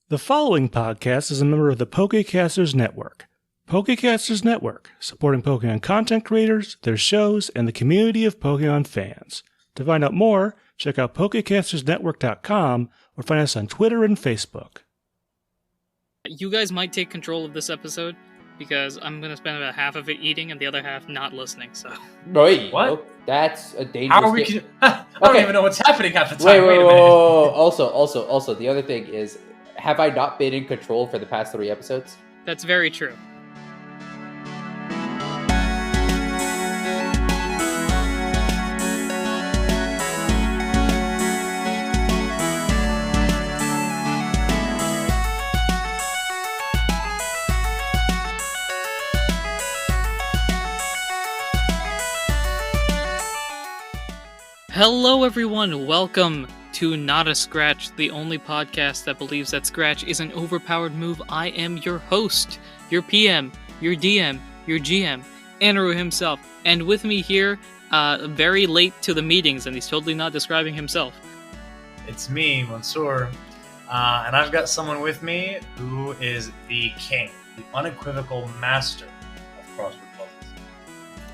The following podcast is a member of the Pokecasters Network. Pokecasters Network, supporting Pokemon content creators, their shows, and the community of Pokemon fans. To find out more, check out PokecastersNetwork.com or find us on Twitter and Facebook. You guys might take control of this episode, because I'm going to spend about half of it eating and the other half not listening, so... Wait, what? Oh, that's a dangerous... How are we... I don't even know what's happening half the time. Wait a minute. Whoa. Also, the other thing is, have I not been in control for the past 3 episodes? That's very true. Hello everyone, welcome to Not a Scratch, the only podcast that believes that Scratch is an overpowered move. I am your host, your PM, your DM, your GM, Anirudh himself, and with me here, very late to the meetings, and he's totally not describing himself. It's me, Mansour, and I've got someone with me who is the king, the unequivocal master of crossword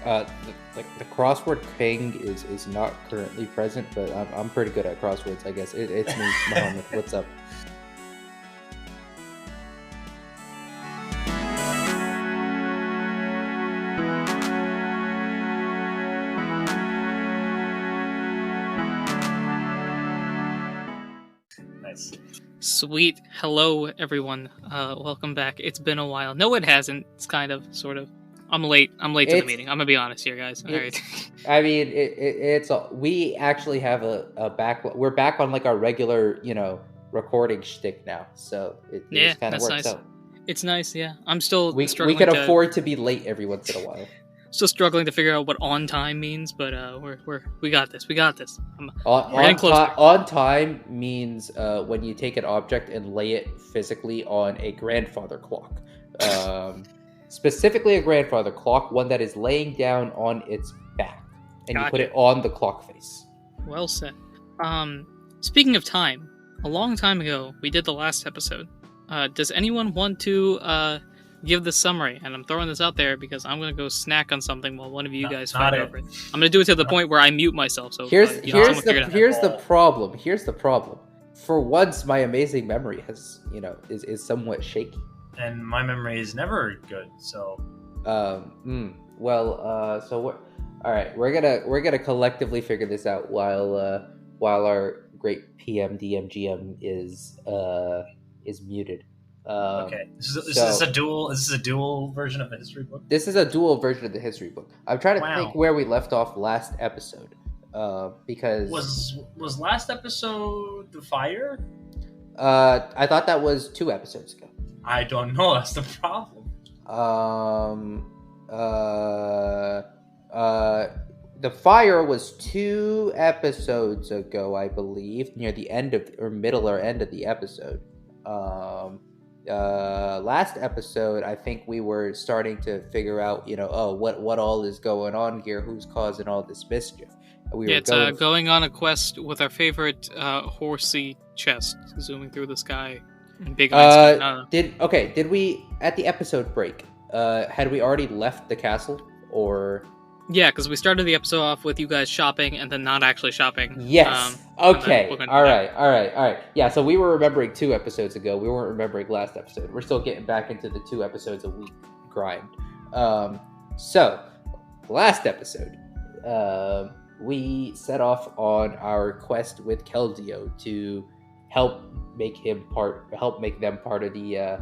puzzles. The crossword king is not currently present, but I'm pretty good at crosswords, I guess. It's me, Mohammed. What's up? Nice. Sweet. Hello everyone, welcome back. It's been a while. No, it hasn't. It's kind of, sort of. I'm late to the meeting. I'm gonna be honest here, guys. All right. I mean, we actually have a backlog. We're back on like our regular, recording shtick now. So it just kind of works nice. out. It's nice, yeah. I'm still struggling. We can afford to be late every once in a while. Still struggling to figure out what on time means, but we got this. We got this. We're getting closer. On time means when you take an object and lay it physically on a grandfather clock. Specifically a grandfather clock, one that is laying down on its back, and you put it on the clock face. Well said. Speaking of time, a long time ago, we did the last episode. Does anyone want to give the summary? And I'm throwing this out there because I'm going to go snack on something while one of you guys fight over it. I'm going to do it to the point where I mute myself. So here's the problem. Here's the problem. For once, my amazing memory has, is somewhat shaky. And my memory is never good, so. So all right. We're gonna collectively figure this out while our great PM DM GM is muted. Okay. Is this a dual version of the history book? This is a dual version of the history book. I'm trying to think where we left off last episode. Because was last episode the fire? I thought that was 2 episodes ago. I don't know. That's the problem. The fire was 2 episodes ago, I believe, near the end of, or middle or end of the episode. Last episode, I think we were starting to figure out, what all is going on here, who's causing all this mischief. Going on a quest with our favorite horsey chest, zooming through the sky. Big Did we at the episode break? Had we already left the castle, or? Yeah, because we started the episode off with you guys shopping and then not actually shopping. Yes. Okay. All right. Yeah. So we were remembering 2 episodes ago. We weren't remembering last episode. We're still getting back into the 2 episodes a week grind. So last episode, we set off on our quest with Keldeo to help make them part of the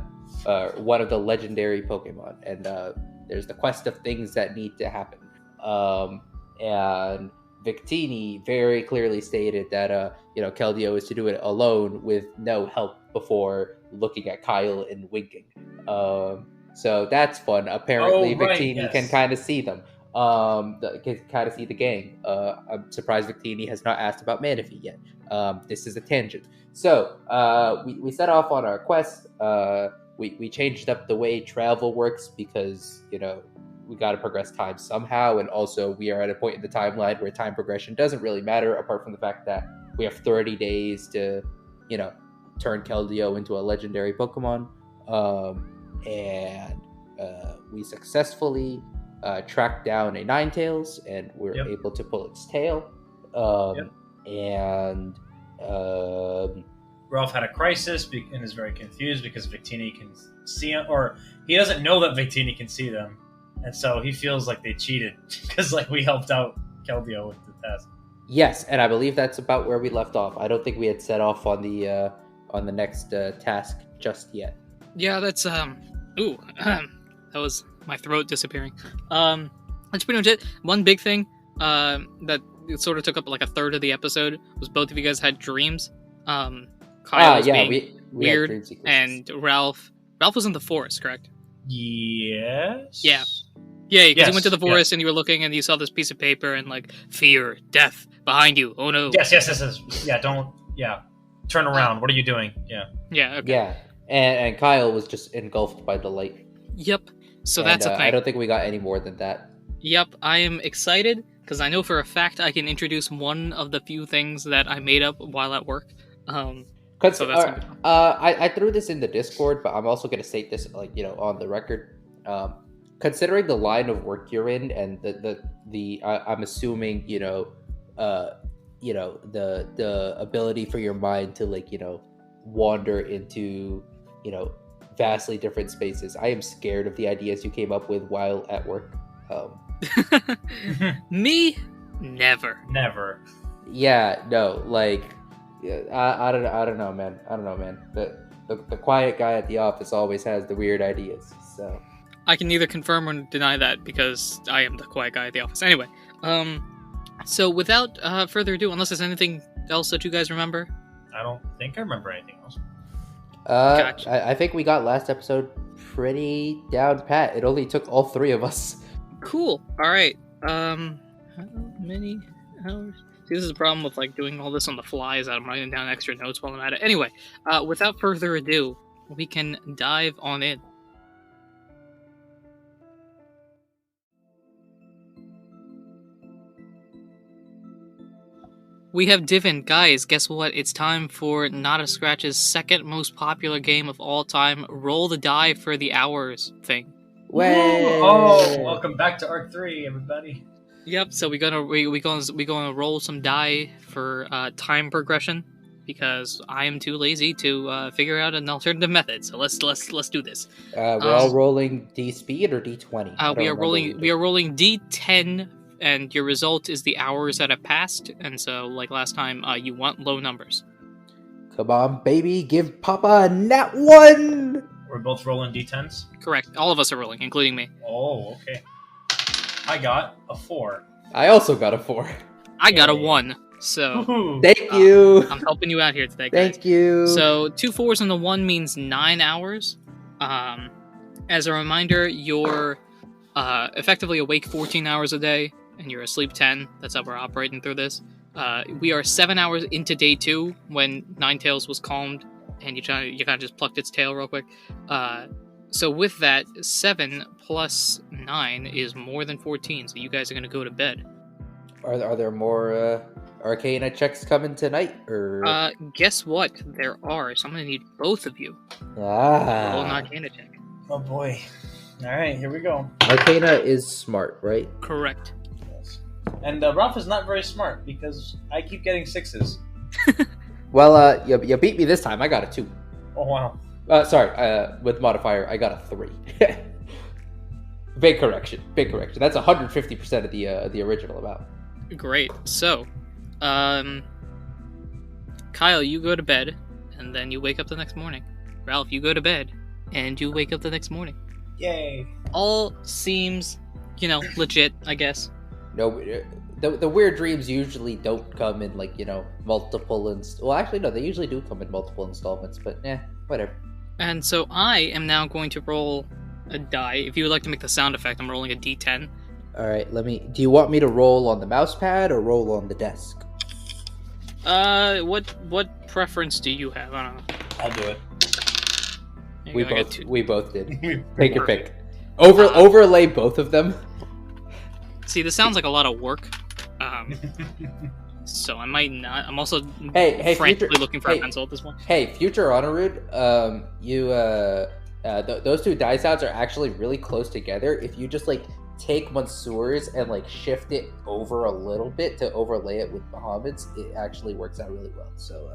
one of the legendary Pokemon, and there's the quest of things that need to happen. And Victini very clearly stated that Keldeo is to do it alone with no help before looking at Kyle and winking. So that's fun. Apparently, Victini can kind of see them. Can kind of see the gang. I'm surprised Victini has not asked about Manaphy yet. This is a tangent. So we set off on our quest. We changed up the way travel works because we got to progress time somehow, and also we are at a point in the timeline where time progression doesn't really matter, apart from the fact that we have 30 days to turn Keldeo into a legendary Pokemon. And we successfully tracked down a Ninetales, and we were able to pull its tail. And Ralph had a crisis and is very confused because Victini can see him, or he doesn't know that Victini can see them, and so he feels like they cheated because like we helped out Keldeo with the task. Yes, and I believe that's about where we left off. I don't think we had set off on the next task just yet. Yeah, that's that was my throat disappearing. That's pretty much it. One big thing that sort of took up like a third of the episode was both of you guys had dreams. Kyle was being weird, and Ralph was in the forest, correct? Yes. Yeah, because you went to the forest and you were looking and you saw this piece of paper and like fear, death behind you. Oh no. Yes. Yeah, turn around. What are you doing? Yeah. Okay. Yeah, and Kyle was just engulfed by the light. Yep. So that's a thing. I don't think we got any more than that. Yep, I am excited because I know for a fact I can introduce one of the few things that I made up while at work. I threw this in the Discord, but I'm also going to state this, like, on the record. Considering the line of work you're in, and I'm assuming, the ability for your mind to wander into, vastly different spaces. I am scared of the ideas you came up with while at work. Me? Never. Yeah, no, like. Yeah, I don't know, man. The quiet guy at the office always has the weird ideas. So I can neither confirm or deny that because I am the quiet guy at the office. Anyway, so without further ado, unless there's anything else that you guys remember, I don't think I remember anything else. Gotcha. I think we got last episode pretty down pat. It only took all three of us. Cool. All right. How many hours? This is the problem with doing all this on the fly, is that I'm writing down extra notes while I'm at it. Anyway, without further ado, we can dive on in. We have Divin. Guys, guess what? It's time for Not a Scratch's second most popular game of all time, Roll the Die for the Hours thing. Way! Oh, welcome back to Arc 3, everybody. Yep, so we're gonna roll some die for time progression because I am too lazy to figure out an alternative method. So let's do this. We're all rolling D speed or D20. We are rolling D10, and your result is the hours that have passed. And so, like last time, you want low numbers. Come on, baby, give Papa a nat 1. We're both rolling D10s. Correct. All of us are rolling, including me. Oh, okay. I got a 4. I also got a 4. I got a 1. So thank you. I'm helping you out here today, guys. Thank you. So 2 4s and the 1 means 9 hours. As a reminder, you're effectively awake 14 hours a day, and you're asleep 10. That's how we're operating through this. We are 7 hours into day 2 when Ninetales was calmed, and you kind of just plucked its tail real quick. So with that, 7 plus 9 is more than 14, so you guys are going to go to bed. Are there more Arcana checks coming tonight? Or guess what? There are, so I'm going to need both of you. Roll an Arcana check. Oh boy. Alright, here we go. Arcana is smart, right? Correct. Yes. And Ralph is not very smart, because I keep getting 6s. Well, you beat me this time. I got a 2. Oh wow. Sorry, with modifier, I got a 3. Big correction. That's 150% of the original amount. Great. So, Kyle, you go to bed, and then you wake up the next morning. Ralph, you go to bed, and you wake up the next morning. Yay. All seems, legit, I guess. No, the weird dreams usually don't come in multiple well, actually no, they usually do come in multiple installments, but whatever. And so I am now going to roll a die. If you would like to make the sound effect, I'm rolling a D10. All right, do you want me to roll on the mouse pad or roll on the desk? What preference do you have? I don't know. I'll do it. We both did. Take your pick. Overlay both of them. See, this sounds like a lot of work. so I might not. I'm also Hey, frantically future- looking for hey. a pencil at this point. Hey, future Anirudh, those two die sounds are actually really close together. If you just like take Mansour's and like shift it over a little bit to overlay it with Muhammad's, it actually works out really well. So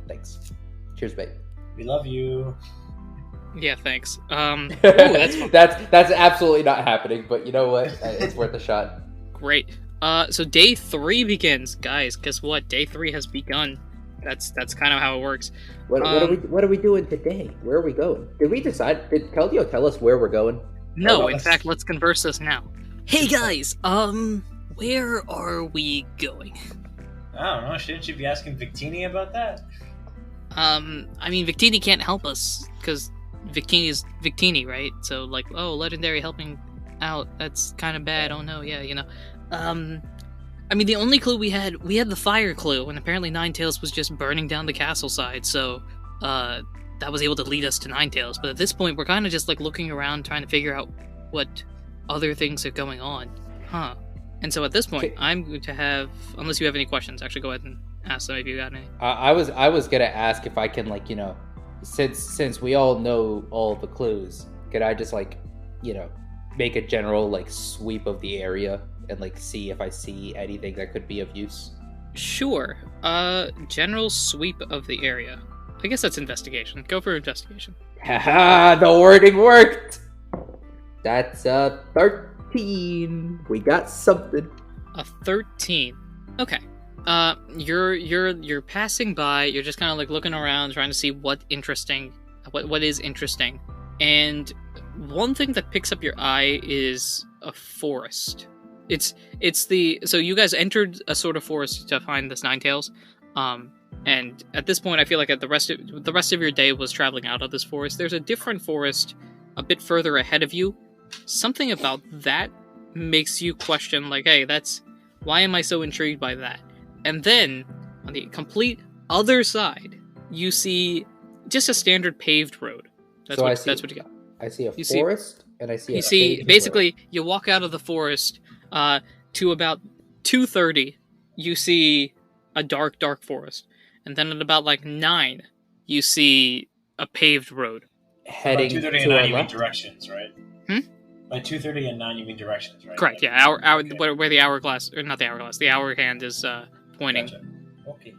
thanks. Cheers, babe. We love you. Yeah, thanks. That's fun. that's absolutely not happening, but you know what? It's worth a shot. Great. So day 3 begins, guys. Guess what? Day 3 has begun. That's kind of how it works. What are we doing today? Where are we going? Did we decide? Did Keldeo tell us where we're going? No, Oh, in fact, let's converse this now. Hey guys, where are we going? I don't know. Shouldn't you be asking Victini about that? I mean, Victini can't help us because Victini is Victini, right? So like, oh, legendary helping out. That's kind of bad. Oh no, yeah, you know. I mean, the only clue we had the fire clue, and apparently Ninetails was just burning down the castle side. So, that was able to lead us to Ninetails. But at this point, we're kind of just like looking around, trying to figure out what other things are going on, huh? And so at this point, I'm going to have, unless you have any questions, actually go ahead and ask them if you got any. I was gonna ask if I can, like, you know, since we all know all the clues, could I just, like, you know, make a general like sweep of the area and like see if I see anything that could be of use? Sure. General sweep of the area. I guess that's investigation. Go for investigation. Haha, the wording worked. That's 13. We got something. A 13. Okay. You're passing by. You're just kind of like looking around, trying to see what is interesting. And one thing that picks up your eye is a forest. So you guys entered a sort of forest to find this Ninetails. And at this point, I feel like the rest of your day was traveling out of this forest. There's a different forest a bit further ahead of you. Something about that makes you question, like, hey, why am I so intrigued by that? And then, on the complete other side, you see just a standard paved road. That's what you got. I see a forest, and I see a paved basically, road. you walk out of the forest to about 2:30, you see a dark forest. And then at about like 9, you see a paved road. Heading by 2:30 to and 9, our you mean left? directions, right? Hmm? By 2:30 and 9, you mean directions, right? Correct, yeah. Okay. Where the hourglass, or not the hourglass, the hour hand is pointing. Gotcha. Okay.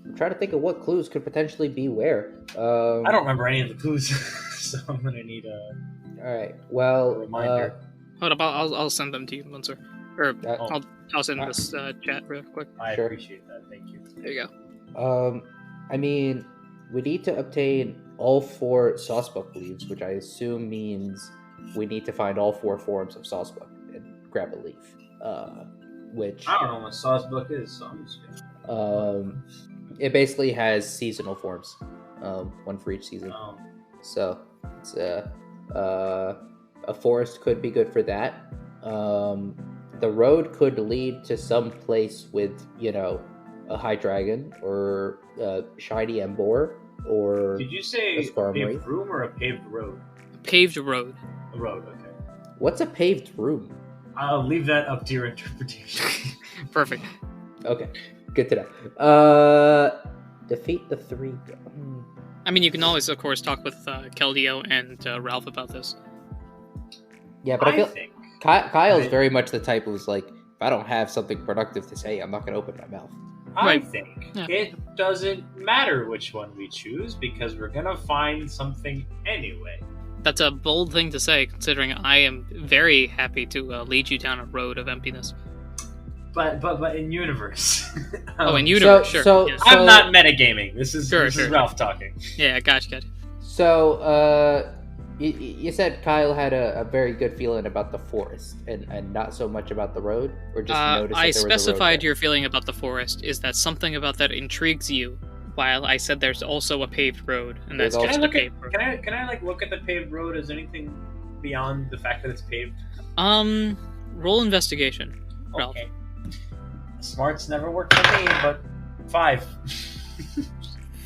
I'm trying to think of what clues could potentially be where. I don't remember any of the clues, so I'm gonna need a Alright, well... reminder. Hold up, I'll send them to you, Mansour. Or Oh. I'll send this chat real quick. I Sure. appreciate that. Thank you. There you go. I mean, we need to obtain all 4 Sawsbuck leaves, which I assume means we need to find all 4 forms of Sawsbuck and grab a leaf. Which... I don't know what Sawsbuck is, so I'm just gonna... it basically has seasonal forms. 1 for each season. Oh. So, it's a forest could be good for that. The road could lead to some place with, you know, a high dragon or a shiny embor or Did you say a a skarmory. paved room or a paved road? A paved road. A road, okay. What's a paved room? I'll leave that up to your interpretation. Perfect. Okay, good to know. Defeat the 3. I mean, you can always, of course, talk with Keldeo and Ralph about this. Yeah, but I feel think Kyle's very much the type who's like, if I don't have something productive to say, I'm not going to open my mouth. I Right. think Yeah. it doesn't matter which one we choose because we're gonna find something anyway. That's a bold thing to say, considering I am very happy to lead you down a road of emptiness. But in universe. Oh, in universe, so- sure. so- yes. I'm not metagaming. This is Sure, this sure. is Ralph talking. Yeah, gotcha. So, you said Kyle had a very good feeling about the forest and not so much about the road, or just noticed that I there was a road specified there? your feeling about the forest is that something about that intrigues you, while I said there's also a paved road, and that's There's just also- a paved road. Can I like look at the paved road as anything beyond the fact that it's paved? Roll investigation, Ralph. Okay. Smarts never worked for me, but 5.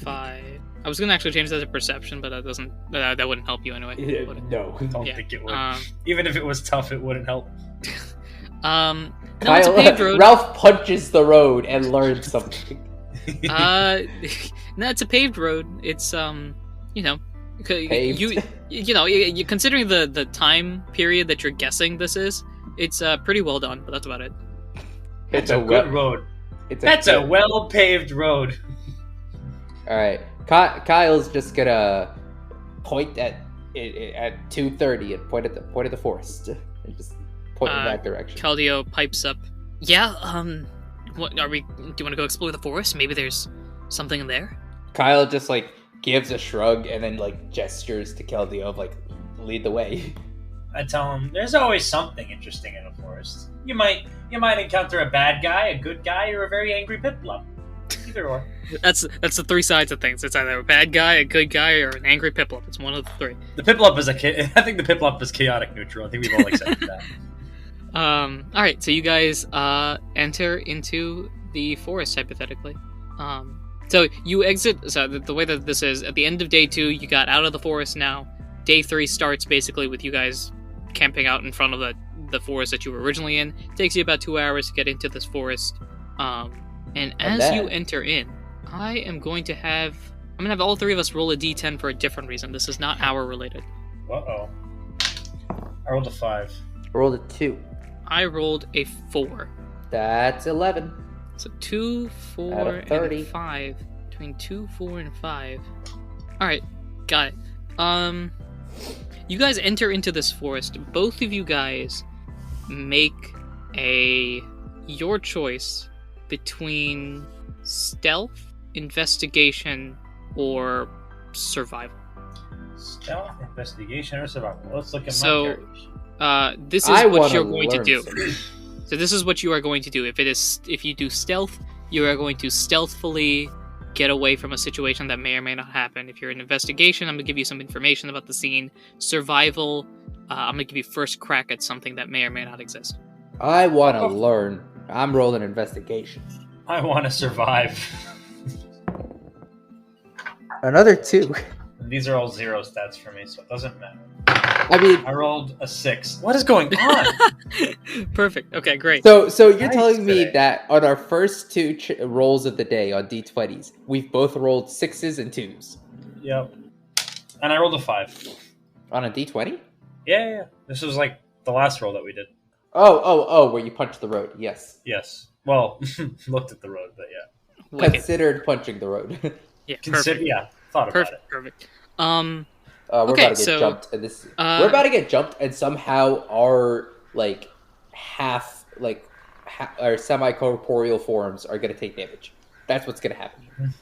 5. I was gonna actually change that to perception, but that wouldn't help you anyway. would it? No. Don't Yeah, think it would. um, Even if it was tough, it wouldn't help. No, it's a paved road. Ralph punches the road and learns something. No, it's a paved road. It's you know, Paved. you considering the time period that you're guessing this is, it's pretty well done. But that's about it. It's a good road. That's a well-paved road. All right, Kyle's just gonna point at 2:30 and point at the forest and just point in that direction. Keldeo pipes up. Yeah. What are we? Do you want to go explore the forest? Maybe there's something in there. Kyle just like gives a shrug and then like gestures to Keldeo of like lead the way. I tell him there's always something interesting in a forest. You might encounter a bad guy, a good guy, or a very angry Piplup. Either or. That's the three sides of things. It's either a bad guy, a good guy, or an angry Piplup. It's one of the three. The Piplup is I think the Piplup is chaotic neutral. I think we've all accepted that. All right, so you guys enter into the forest hypothetically. So you exit. So the way that this is, at the end of day 2, you got out of the forest. Now day 3 starts basically with you guys camping out in front of the forest that you were originally in. It takes you about 2 hours to get into this forest. And as you enter in, I'm gonna have all 3 of us roll a d10 for a different reason. This is not hour related. Uh-oh. I rolled a 5. I rolled a 2. I rolled a 4. That's 11. So 2, 4, Out of 30. and 5. Between 2, 4, and 5. Alright, got it. You guys enter into this forest. Both of you guys make your choice between stealth, investigation, or survival. Stealth, investigation, or survival. Let's look at So, my this is what you're going to do. So this is what you are going to do. If you do stealth, you are going to stealthfully get away from a situation that may or may not happen. If you're in investigation, I'm going to give you some information about the scene. Survival, I'm going to give you first crack at something that may or may not exist. I want to learn. I'm rolling investigation. I want to survive. Another 2. These are all 0 stats for me, so it doesn't matter. I mean, I rolled a 6. What is going on? Perfect. Okay, great. so you're Nice telling me today. that on our first 2 rolls of the day on D20s, we've both rolled 6s and 2s Yep. And I rolled a 5. on a D20? Yeah. This was like the last roll that we did. Oh, where you punched the road. Yes. Yes. Well, looked at the road, but yeah. Wicked. Considered punching the road. Yeah, perfect. Thought about it. Perfect. We're Okay, about to get so, jumped, and we're about to get jumped, and somehow our our semi-corporeal forms are going to take damage. That's what's going to happen here.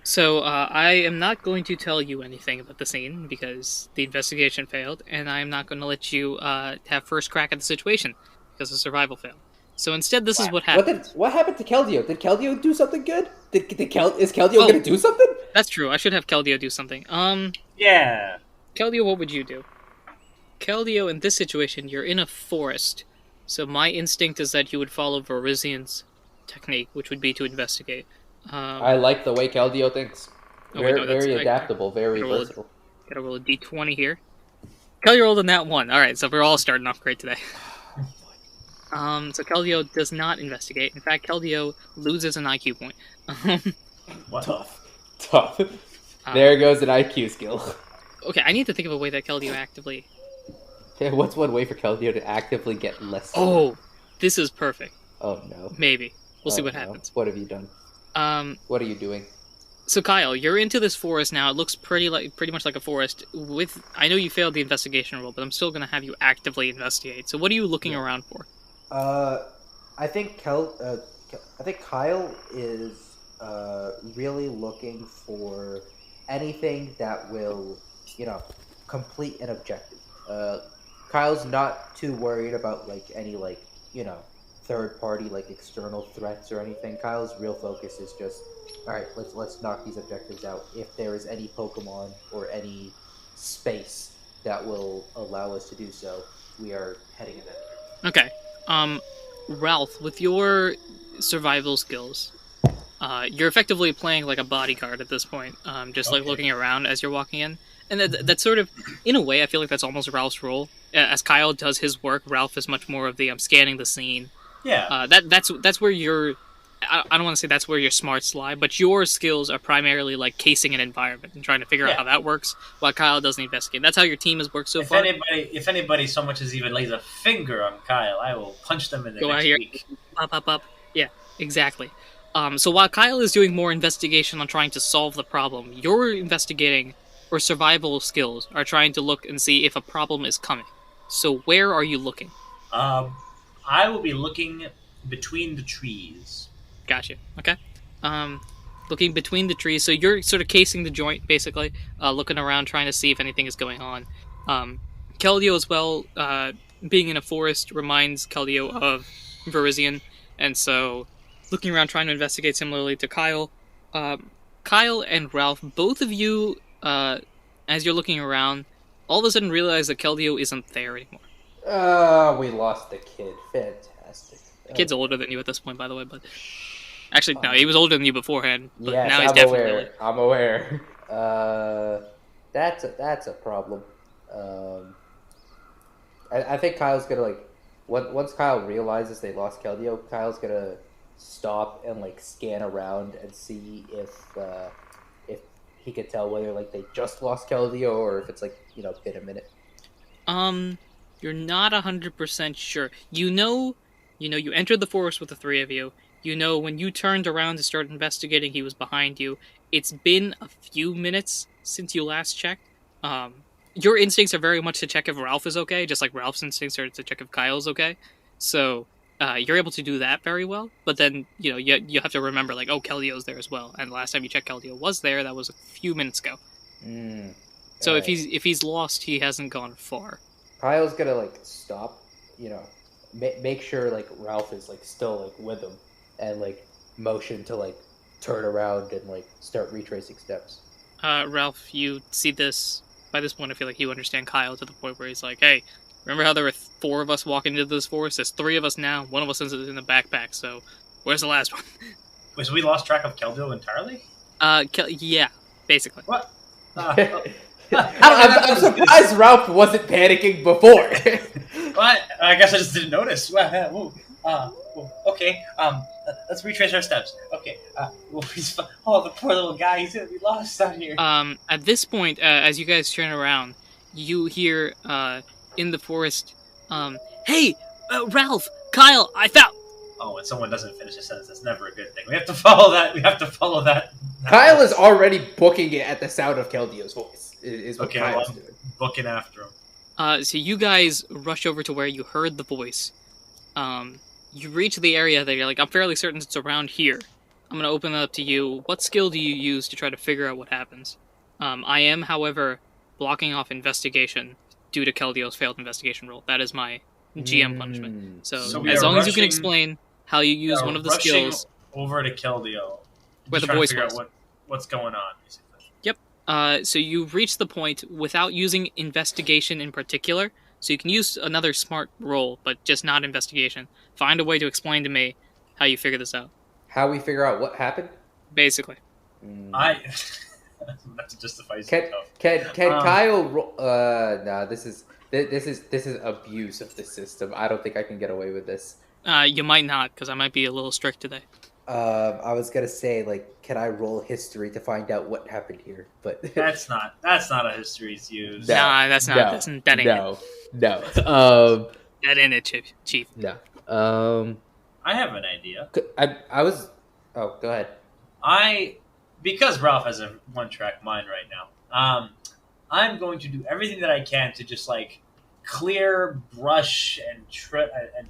So, I am not going to tell you anything about the scene because the investigation failed, and I'm not going to let you have first crack at the situation because the survival failed. So instead, this is what happened. What happened to Keldeo? Did Keldeo do something good? Is Keldeo going to do something? That's true. I should have Keldeo do something. Yeah. Keldeo, what would you do? Keldeo, in this situation, you're in a forest, so my instinct is that you would follow Verizian's technique, which would be to investigate. I like the way Keldeo thinks. Very adaptable, very versatile. Gotta roll a d20 here. Keldeo rolled a nat 1. Alright, so we're all starting off great today. So Keldeo does not investigate. In fact, Keldeo loses an IQ point. What? Tough. There goes an IQ skill. Okay, I need to think of a way that Keldeo actively... What's one way for Keldeo to actively get less? Oh, this is perfect. Oh no. Maybe. We'll see what happens. What have you done? What are you doing? So Kyle, you're into this forest now. It looks pretty much like a forest. I know you failed the investigation roll, but I'm still going to have you actively investigate. So what are you looking around for? I think Kyle is really looking for anything that will, complete an objective. Kyle's not too worried about any third party external threats or anything. Kyle's real focus is just, all right, let's knock these objectives out. If there is any Pokemon or any space that will allow us to do so, we are heading in that direction. Okay. Ralph, with your survival skills, You're effectively playing like a bodyguard at this point, just like looking around as you're walking in. And that's sort of, in a way, I feel like that's almost Ralph's role. As Kyle does his work, Ralph is much more of the scanning the scene. Yeah. That's where your, I don't want to say that's where your smarts lie, but your skills are primarily like casing an environment and trying to figure out how that works, while Kyle doesn't investigate. That's how your team has worked so far. If anybody so much as even lays a finger on Kyle, I will punch them in the Go next out here, week. up. Yeah, exactly. So while Kyle is doing more investigation on trying to solve the problem, your investigating or survival skills are trying to look and see if a problem is coming. So where are you looking? I will be looking between the trees. Gotcha. Okay. Looking between the trees. So you're sort of casing the joint, basically, looking around, trying to see if anything is going on. Keldeo as well, being in a forest reminds Keldeo of Verizian, and so looking around, trying to investigate similarly to Kyle. Kyle and Ralph, both of you, as you're looking around, all of a sudden realize that Keldeo isn't there anymore. We lost the kid. Fantastic. The kid's older than you at this point, by the way, but... Actually, no, he was older than you beforehand, but Yes, now he's I'm definitely aware. older. I'm aware. That's a problem. I think Kyle's gonna like once Kyle realizes they lost Keldeo, Kyle's gonna stop and like scan around and see if he could tell whether like they just lost Keldeo or if it's like been a minute. You're not 100% sure. You entered the forest with the three of you. When you turned around to start investigating, he was behind you. It's been a few minutes since you last checked. Your instincts are very much to check if Ralph is okay, just like Ralph's instincts are to check if Kyle's okay. So, you're able to do that very well. But then, you have to remember, like, Keldeo's there as well. And last time you checked Keldeo was there, that was a few minutes ago. So if he's lost, he hasn't gone far. Kyle's gonna like stop, make sure like Ralph is like still like with him, and like motion to like turn around and like start retracing steps. Ralph, you see this. By this point, I feel like you understand Kyle to the point where he's like, hey, remember how there were 4 of us walking into this forest? There's 3 of us now. 1 of us is in the backpack, so where's the last one? Wait, so we lost track of Keldeo entirely? Yeah, basically. What? I'm surprised Ralph wasn't panicking before. What? I guess I just didn't notice. Okay. Let's retrace our steps. Okay. The poor little guy. He's gonna be lost out here. At this point, as you guys turn around, you hear in the forest, "Hey, Ralph, Kyle, I found." Oh, when someone doesn't finish a sentence, that's never a good thing. We have to follow that. Kyle is already booking it at the sound of Keldeo's voice. Is what Kyle's doing. Booking after him. So you guys rush over to where you heard the voice. You reach the area that you're like, I'm fairly certain it's around here. I'm going to open it up to you. What skill do you use to try to figure out what happens? I am, however, blocking off investigation due to Keldeo's failed investigation roll. That is my GM punishment. So as long as you can explain how you use one of the skills... over to Keldeo. Where the voice was. What's going on, basically. Yep. So you reach the point without using investigation in particular. So you can use another smart roll, but just not investigation. Find a way to explain to me how you figure this out. How we figure out what happened? Basically. Not to justify yourself. Can Kyle roll? Nah, this is abuse of the system. I don't think I can get away with this. You might not, because I might be a little strict today. I was gonna say, like, can I roll history to find out what happened here? But that's not a history to use. Nah, that's not. That ain't it. No. That ain't it, Chief. No. I have an idea. I was. Oh, go ahead. Because Ralph has a one-track mind right now. I'm going to do everything that I can to just like clear brush and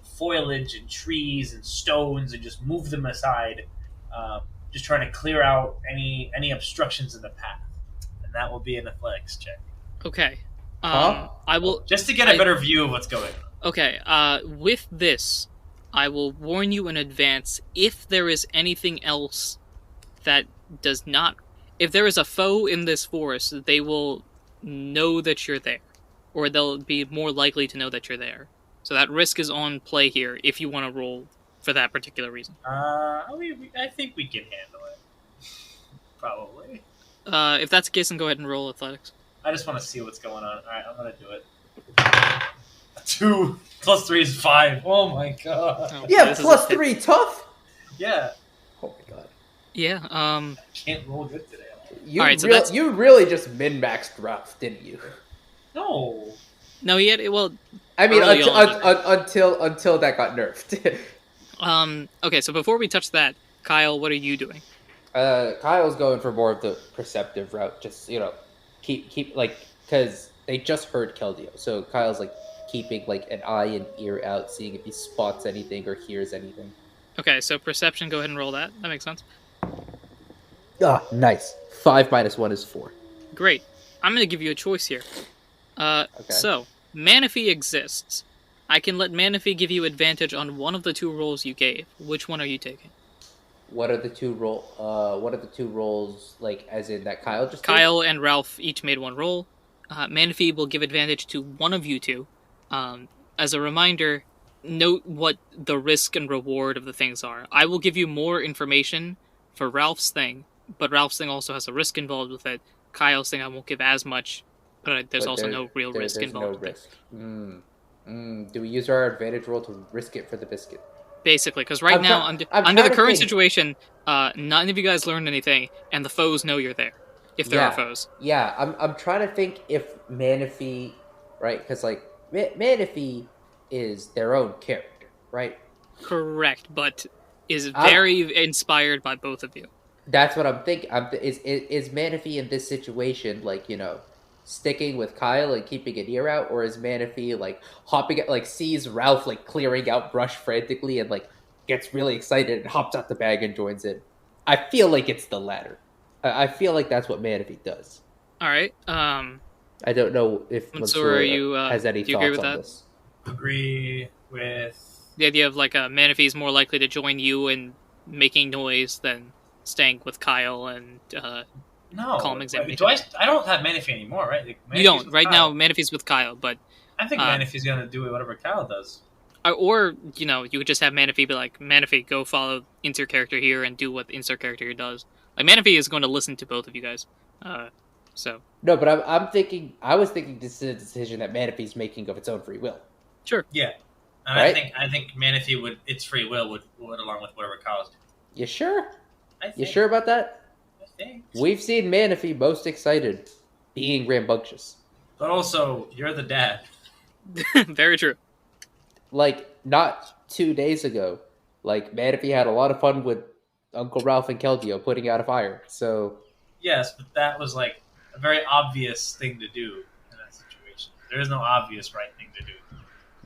foliage and trees and stones and just move them aside. Just trying to clear out any obstructions in the path, and that will be an athletics check. Okay. I will just to get a better view of what's going on. Okay. With this, I will warn you in advance if there is anything else that does not. If there is a foe in this forest, they will know that you're there, or they'll be more likely to know that you're there. So that risk is on play here if you want to roll for that particular reason. I think we can handle it. Probably. If that's the case, then go ahead and roll athletics. I just want to see what's going on. All right, I'm gonna do it. 2 + 3 is 5. Oh my god. Oh, Yeah, this is plus a hit. 3 tough. Yeah. Oh my god. Yeah. I can't roll good today. You Alright, so that's- you really just min-maxed Ralph, didn't you? No. No, he had well. I mean, Early until that got nerfed. Okay, so before we touch that, Kyle, what are you doing? Kyle's going for more of the perceptive route. Just keep like because they just heard Keldeo, so Kyle's like keeping like an eye and ear out, seeing if he spots anything or hears anything. Okay, so perception. Go ahead and roll that. That makes sense. Ah, nice. 5 - 1 is 4. Great. I'm going to give you a choice here. So, Manaphy exists. I can let Manaphy give you advantage on one of the 2 rolls you gave. Which one are you taking? What are the 2 rolls? Like as in that Kyle just did? Kyle and Ralph each made 1 roll. Manaphy will give advantage to one of you 2. As a reminder, note what the risk and reward of the things are. I will give you more information for Ralph's thing, but Ralph's thing also has a risk involved with it. Kyle's thing I won't give as much, but there's also no real risk involved. There's no risk. Do we use our advantage roll to risk it for the biscuit? Basically, because right now, under the current situation, none of you guys learned anything, and the foes know you're there, if there are foes. Yeah, I'm trying to think if Manaphy, right? Because like Manaphy is their own character, right? Correct, but is very inspired by both of you. That's what I'm thinking. Is Manaphy in this situation like sticking with Kyle and keeping an ear out, or is Manaphy like hopping at like sees Ralph like clearing out brush frantically and like gets really excited and hops out the bag and joins in? I feel like it's the latter. I feel like that's what Manaphy does. All right. I don't know if Mansour, has any do you agree thoughts with on that? this. Agree with The idea of like Manaphy is more likely to join you in making noise than staying with Kyle and no. calming Wait, I don't have Manaphy anymore, right? Like, you don't right now. Manaphy's with Kyle, but I think Manaphy's gonna do whatever Kyle does. Or you could just have Manaphy be like, Manaphy, go follow insert character here and do what the insert character here does. Like Manaphy is going to listen to both of you guys. So no, but I'm thinking. I was thinking this is a decision that Manaphy's making of its own free will. Sure. Yeah, and right? I think Manaphy would its free will would along with whatever Kyle's doing. You sure? I think. You sure about that? I think. We've seen Manaphy most excited, being rambunctious. But also, you're the dad. Very true. Like not 2 days ago, like Manaphy had a lot of fun with Uncle Ralph and Keldeo putting out a fire. So Yes, but that was like a very obvious thing to do in that situation. There is no obvious right thing to do.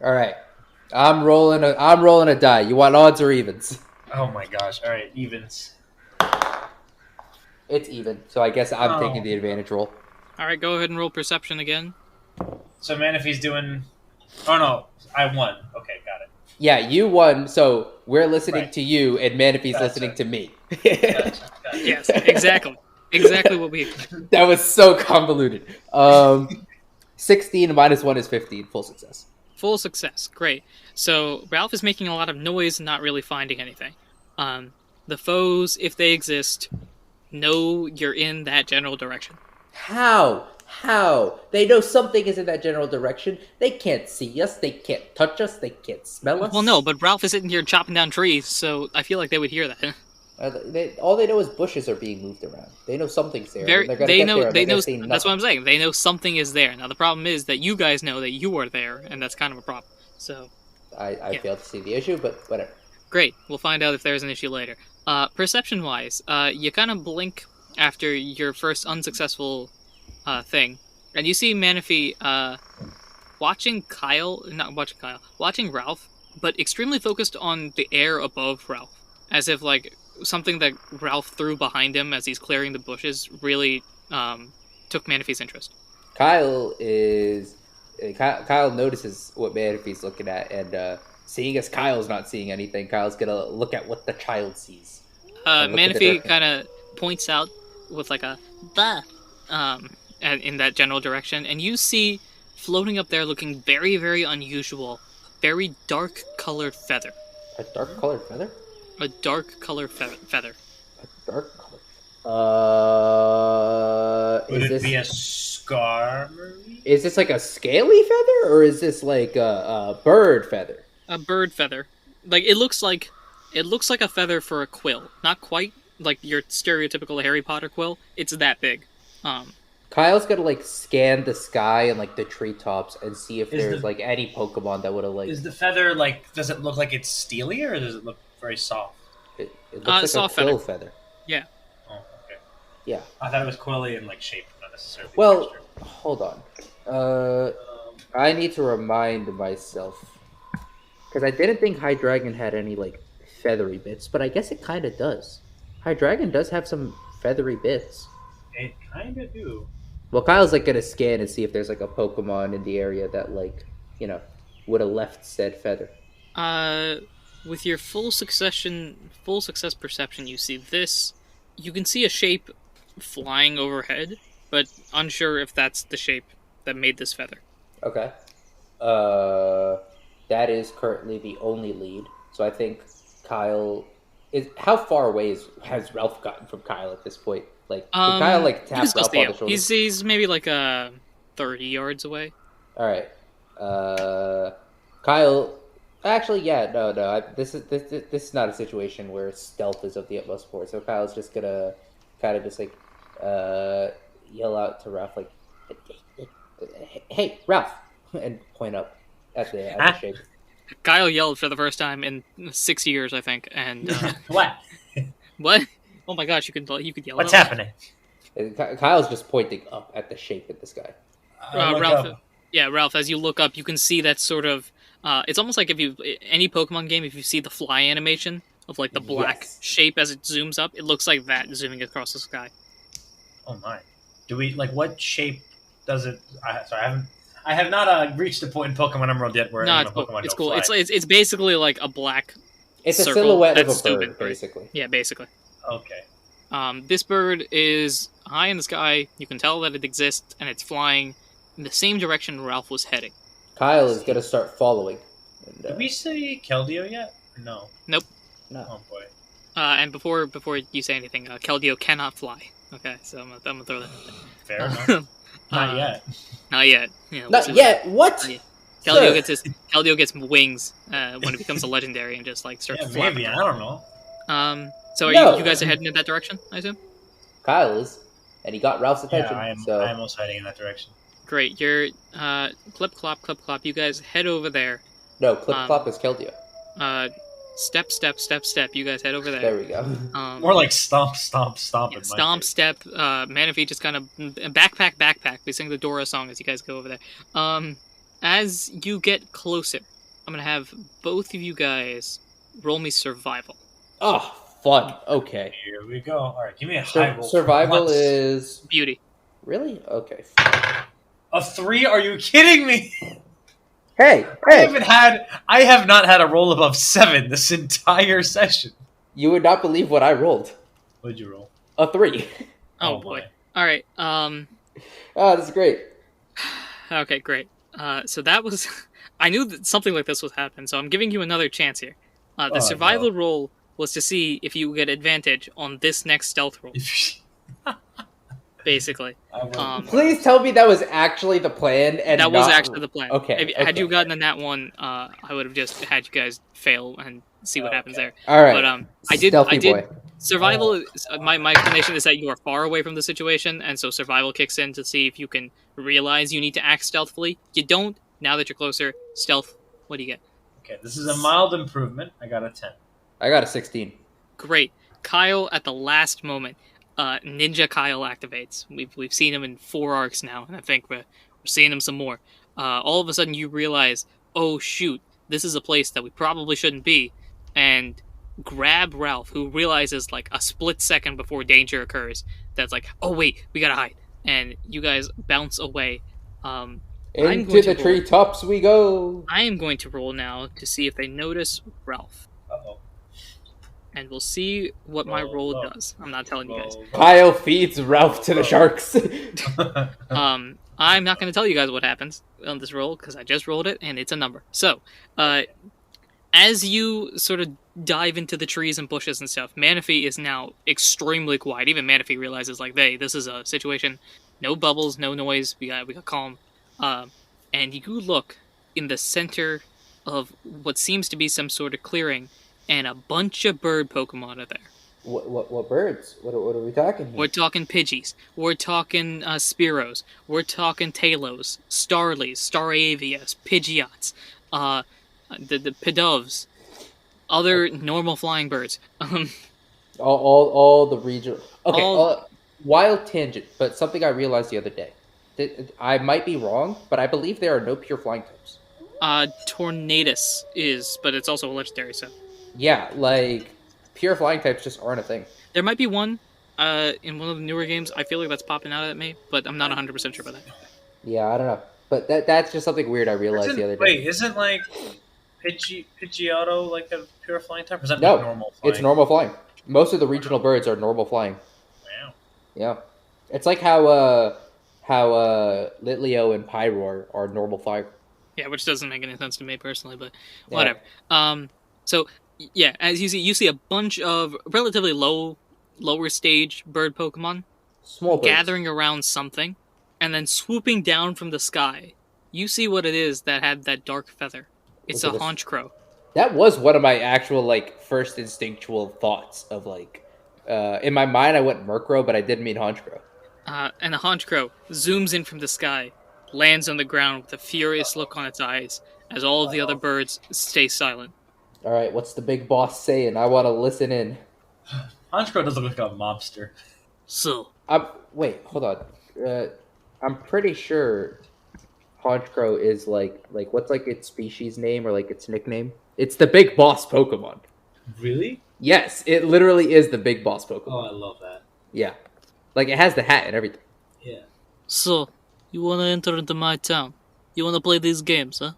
all right, I'm rolling a die. You want odds or evens? Oh my gosh! All right, evens. It's even. So I guess I'm taking the advantage roll. All right, go ahead and roll perception again. So Manaphy's doing. Oh no, I won. Okay, got it. Yeah, you won. So we're listening Right. to you, and Manaphy's Gotcha. listening to me. Gotcha. Yes, exactly. Exactly what we. That was so convoluted. 16 - 1 is 15. Full success. Full success. Great. So Ralph is making a lot of noise and not really finding anything. The foes, if they exist, know you're in that general direction. How? They know something is in that general direction. They can't see us. They can't touch us. They can't smell us. Well, no, but Ralph is sitting here chopping down trees, so I feel like they would hear that. All they know is bushes are being moved around. They know something's there. They know. That's That's what I'm saying. They know something is there. Now the problem is that you guys know that you are there, and that's kind of a problem. So I failed to see the issue, but whatever. great. We'll find out if there's an issue later. Perception-wise, you kind of blink after your first unsuccessful thing, and you see Manaphy watching Ralph, but extremely focused on the air above Ralph, as if like something that Ralph threw behind him as he's clearing the bushes really took Manaphy's interest. Kyle notices what Manaphy's looking at, and seeing as Kyle's not seeing anything, Kyle's gonna look at what the child sees. Manaphy kind of points out with like a "the" in that general direction, and you see floating up there, looking very, very unusual, very dark colored feather. A dark colored feather? A dark color feather. A dark color. Would Is it be a this scar? is this like a scaly feather, or is this like a bird feather? A bird feather. Like it looks like a feather for a quill. Not quite like your stereotypical Harry Potter quill. It's that big. Kyle's gonna like scan the sky and like the treetops and see if Is there's the- like any Pokemon that would have like Is the feather like? Does it look like it's steely, or does it look very soft? it looks like a soft quill feather. Oh, okay. Yeah. I thought it was quilly in like shape, not necessarily. Well, texture. hold on. I need to remind myself because I didn't think Hydreigon had any like feathery bits, but I guess it kind of does. Hydreigon does have some feathery bits. It kind of do. Well, Kyle's like gonna scan and see if there's like a Pokemon in the area that like would have left said feather. With your full success perception, you see this. You can see a shape flying overhead, but unsure if that's the shape that made this feather. Okay. That is currently the only lead. So I think Kyle is. How far away has Ralph gotten from Kyle at this point? Like, did Kyle like you tap can still Ralph see on him. the shoulder? He's maybe like 30 yards away. All right. Kyle. Actually, yeah, no. This is not a situation where stealth is of the utmost importance. So Kyle's just gonna kind of just like yell out to Ralph like, "Hey, Ralph!" and point up at the shape. Kyle yelled for the first time in 6 years, I think, and What? what? Oh my gosh, you could yell. What's at happening? And Kyle's just pointing up at the shape in the sky. Look Ralph. up. Yeah, Ralph. As you look up, you can see that sort of. It's almost like any Pokemon game, if you see the fly animation of like the black Yes. shape as it zooms up, it looks like that zooming across the sky. Oh my! Do we like what shape does it? I have not reached the point in Pokemon Emerald yet where No, any it's of my cool. Pokemon It's don't cool. fly. It's basically like a black. It's a circle silhouette of that's a bird, stupid, right? basically. Yeah, basically. Okay. This bird is high in the sky. You can tell that it exists, and it's flying in the same direction Ralph was heading. Kyle is gonna start following. And, Did we say Keldeo yet? Or no. No. Oh boy. And before you say anything, Keldeo cannot fly. Okay, so I'm gonna throw that. Fair enough. Not Uh, yet. Not yet. Yeah, we'll Not see yet. What? Not yet. Sir. Keldeo gets wings when it becomes a legendary and just like starts Yeah, flapping. maybe. I don't know. So are No. you guys are heading in that direction, I assume? Kyle is, and he got Ralph's Yeah, attention. I am also heading in that direction. Great. You're clip clop. You guys head over there. No, Clip Clop is Keldeo. Step. You guys head over There there. we go. More like stomp. Yeah, stomp, step, Manaphy just kind of backpack. We sing the Dora song as you guys go over there. As you get closer, I'm gonna have both of you guys roll me survival. Oh, fun. Okay. Here we go. All right, give me a high roll. for Survival once. is Beauty. really okay. a 3. Are you kidding me? Hey, I have not had a roll above 7 this entire session. you would not believe what I rolled. What did you roll? A 3. Oh boy. All right. Oh, this is great. Okay, great. So that was. I knew that something like this would happen, so I'm giving you another chance here. The Oh, survival no. roll was to see if you get advantage on this next stealth roll, basically. Please tell me that was actually the plan, and That was not- actually the plan. Okay. Had okay. you gotten in that one, I would have just had you guys fail and see what happens there. All right. But I did. Stealthy boy. Survival. My explanation is that you are far away from the situation, and so survival kicks in to see if you can realize you need to act stealthily. You don't. Now that you're closer, stealth. What do you get? Okay, this is a mild improvement. I got a 10. I got a 16. Great. Kyle at the last moment. Ninja Kyle activates. We've seen him in 4 arcs now, and I think we're seeing him some more. All of a sudden you realize, oh shoot, this is a place that we probably shouldn't be, and grab Ralph, who realizes like a split second before danger occurs that's like, oh wait, we gotta hide, and you guys bounce away. I'm Into going the to treetops we go. I am going to roll now to see if they notice Ralph, Uh-oh. and we'll see what my Roll, roll roll. does. I'm not telling you guys. Kyle feeds Ralph to the sharks. I'm not going to tell you guys what happens on this roll because I just rolled it and it's a number. So, As you sort of dive into the trees and bushes and stuff, Manaphy is now extremely quiet. Even Manaphy realizes, like, hey, this is a situation. No bubbles, no noise. We got calm. And you look in the center of what seems to be some sort of clearing, and a bunch of bird Pokemon are there. What birds? What are we talking here? We're talking Pidgeys. We're talking Spearows. We're talking Talos, Starlies, Staravias, Pidgeots, the Pidoves, other normal flying birds. All the regional. Okay, All- wild tangent, but something I realized the other day. I might be wrong, but I believe there are no pure flying types. Tornadus is, but it's also a legendary, so. Yeah, like pure flying types just aren't a thing. There might be one in one of the newer games. I feel like that's popping out at me, but I'm not 100% sure about that. Yeah, I don't know, but that's just something weird I realized the other day. Wait, isn't like Pidgeotto like a pure flying type? Or is that No, like normal flying? It's normal flying. Most of the regional birds are normal flying. Wow. Yeah, it's like how Litleo and Pyroar are normal flying. Yeah, which doesn't make any sense to me personally, but Yeah. whatever. So yeah, as you see a bunch of relatively lower stage bird Pokemon Small birds. gathering around something, and then swooping down from the sky. You see what it is that had that dark feather. It's Look a at this. haunch crow. That was one of my actual like first instinctual thoughts of like in my mind I went Murkrow, but I didn't mean Honchkrow. And the haunch crow zooms in from the sky, lands on the ground with a furious look on its eyes, as all of the other birds stay silent. All right, what's the big boss saying? I want to listen in. Honchkrow does look like a mobster. So, Wait, hold on. I'm pretty sure Honchkrow is like what's like its species name or like its nickname? It's the big boss Pokemon. Really? Yes, it literally is the big boss Pokemon. Oh, I love that. Yeah, like it has the hat and everything. Yeah. so, you wanna enter into my town? You wanna play these games, huh?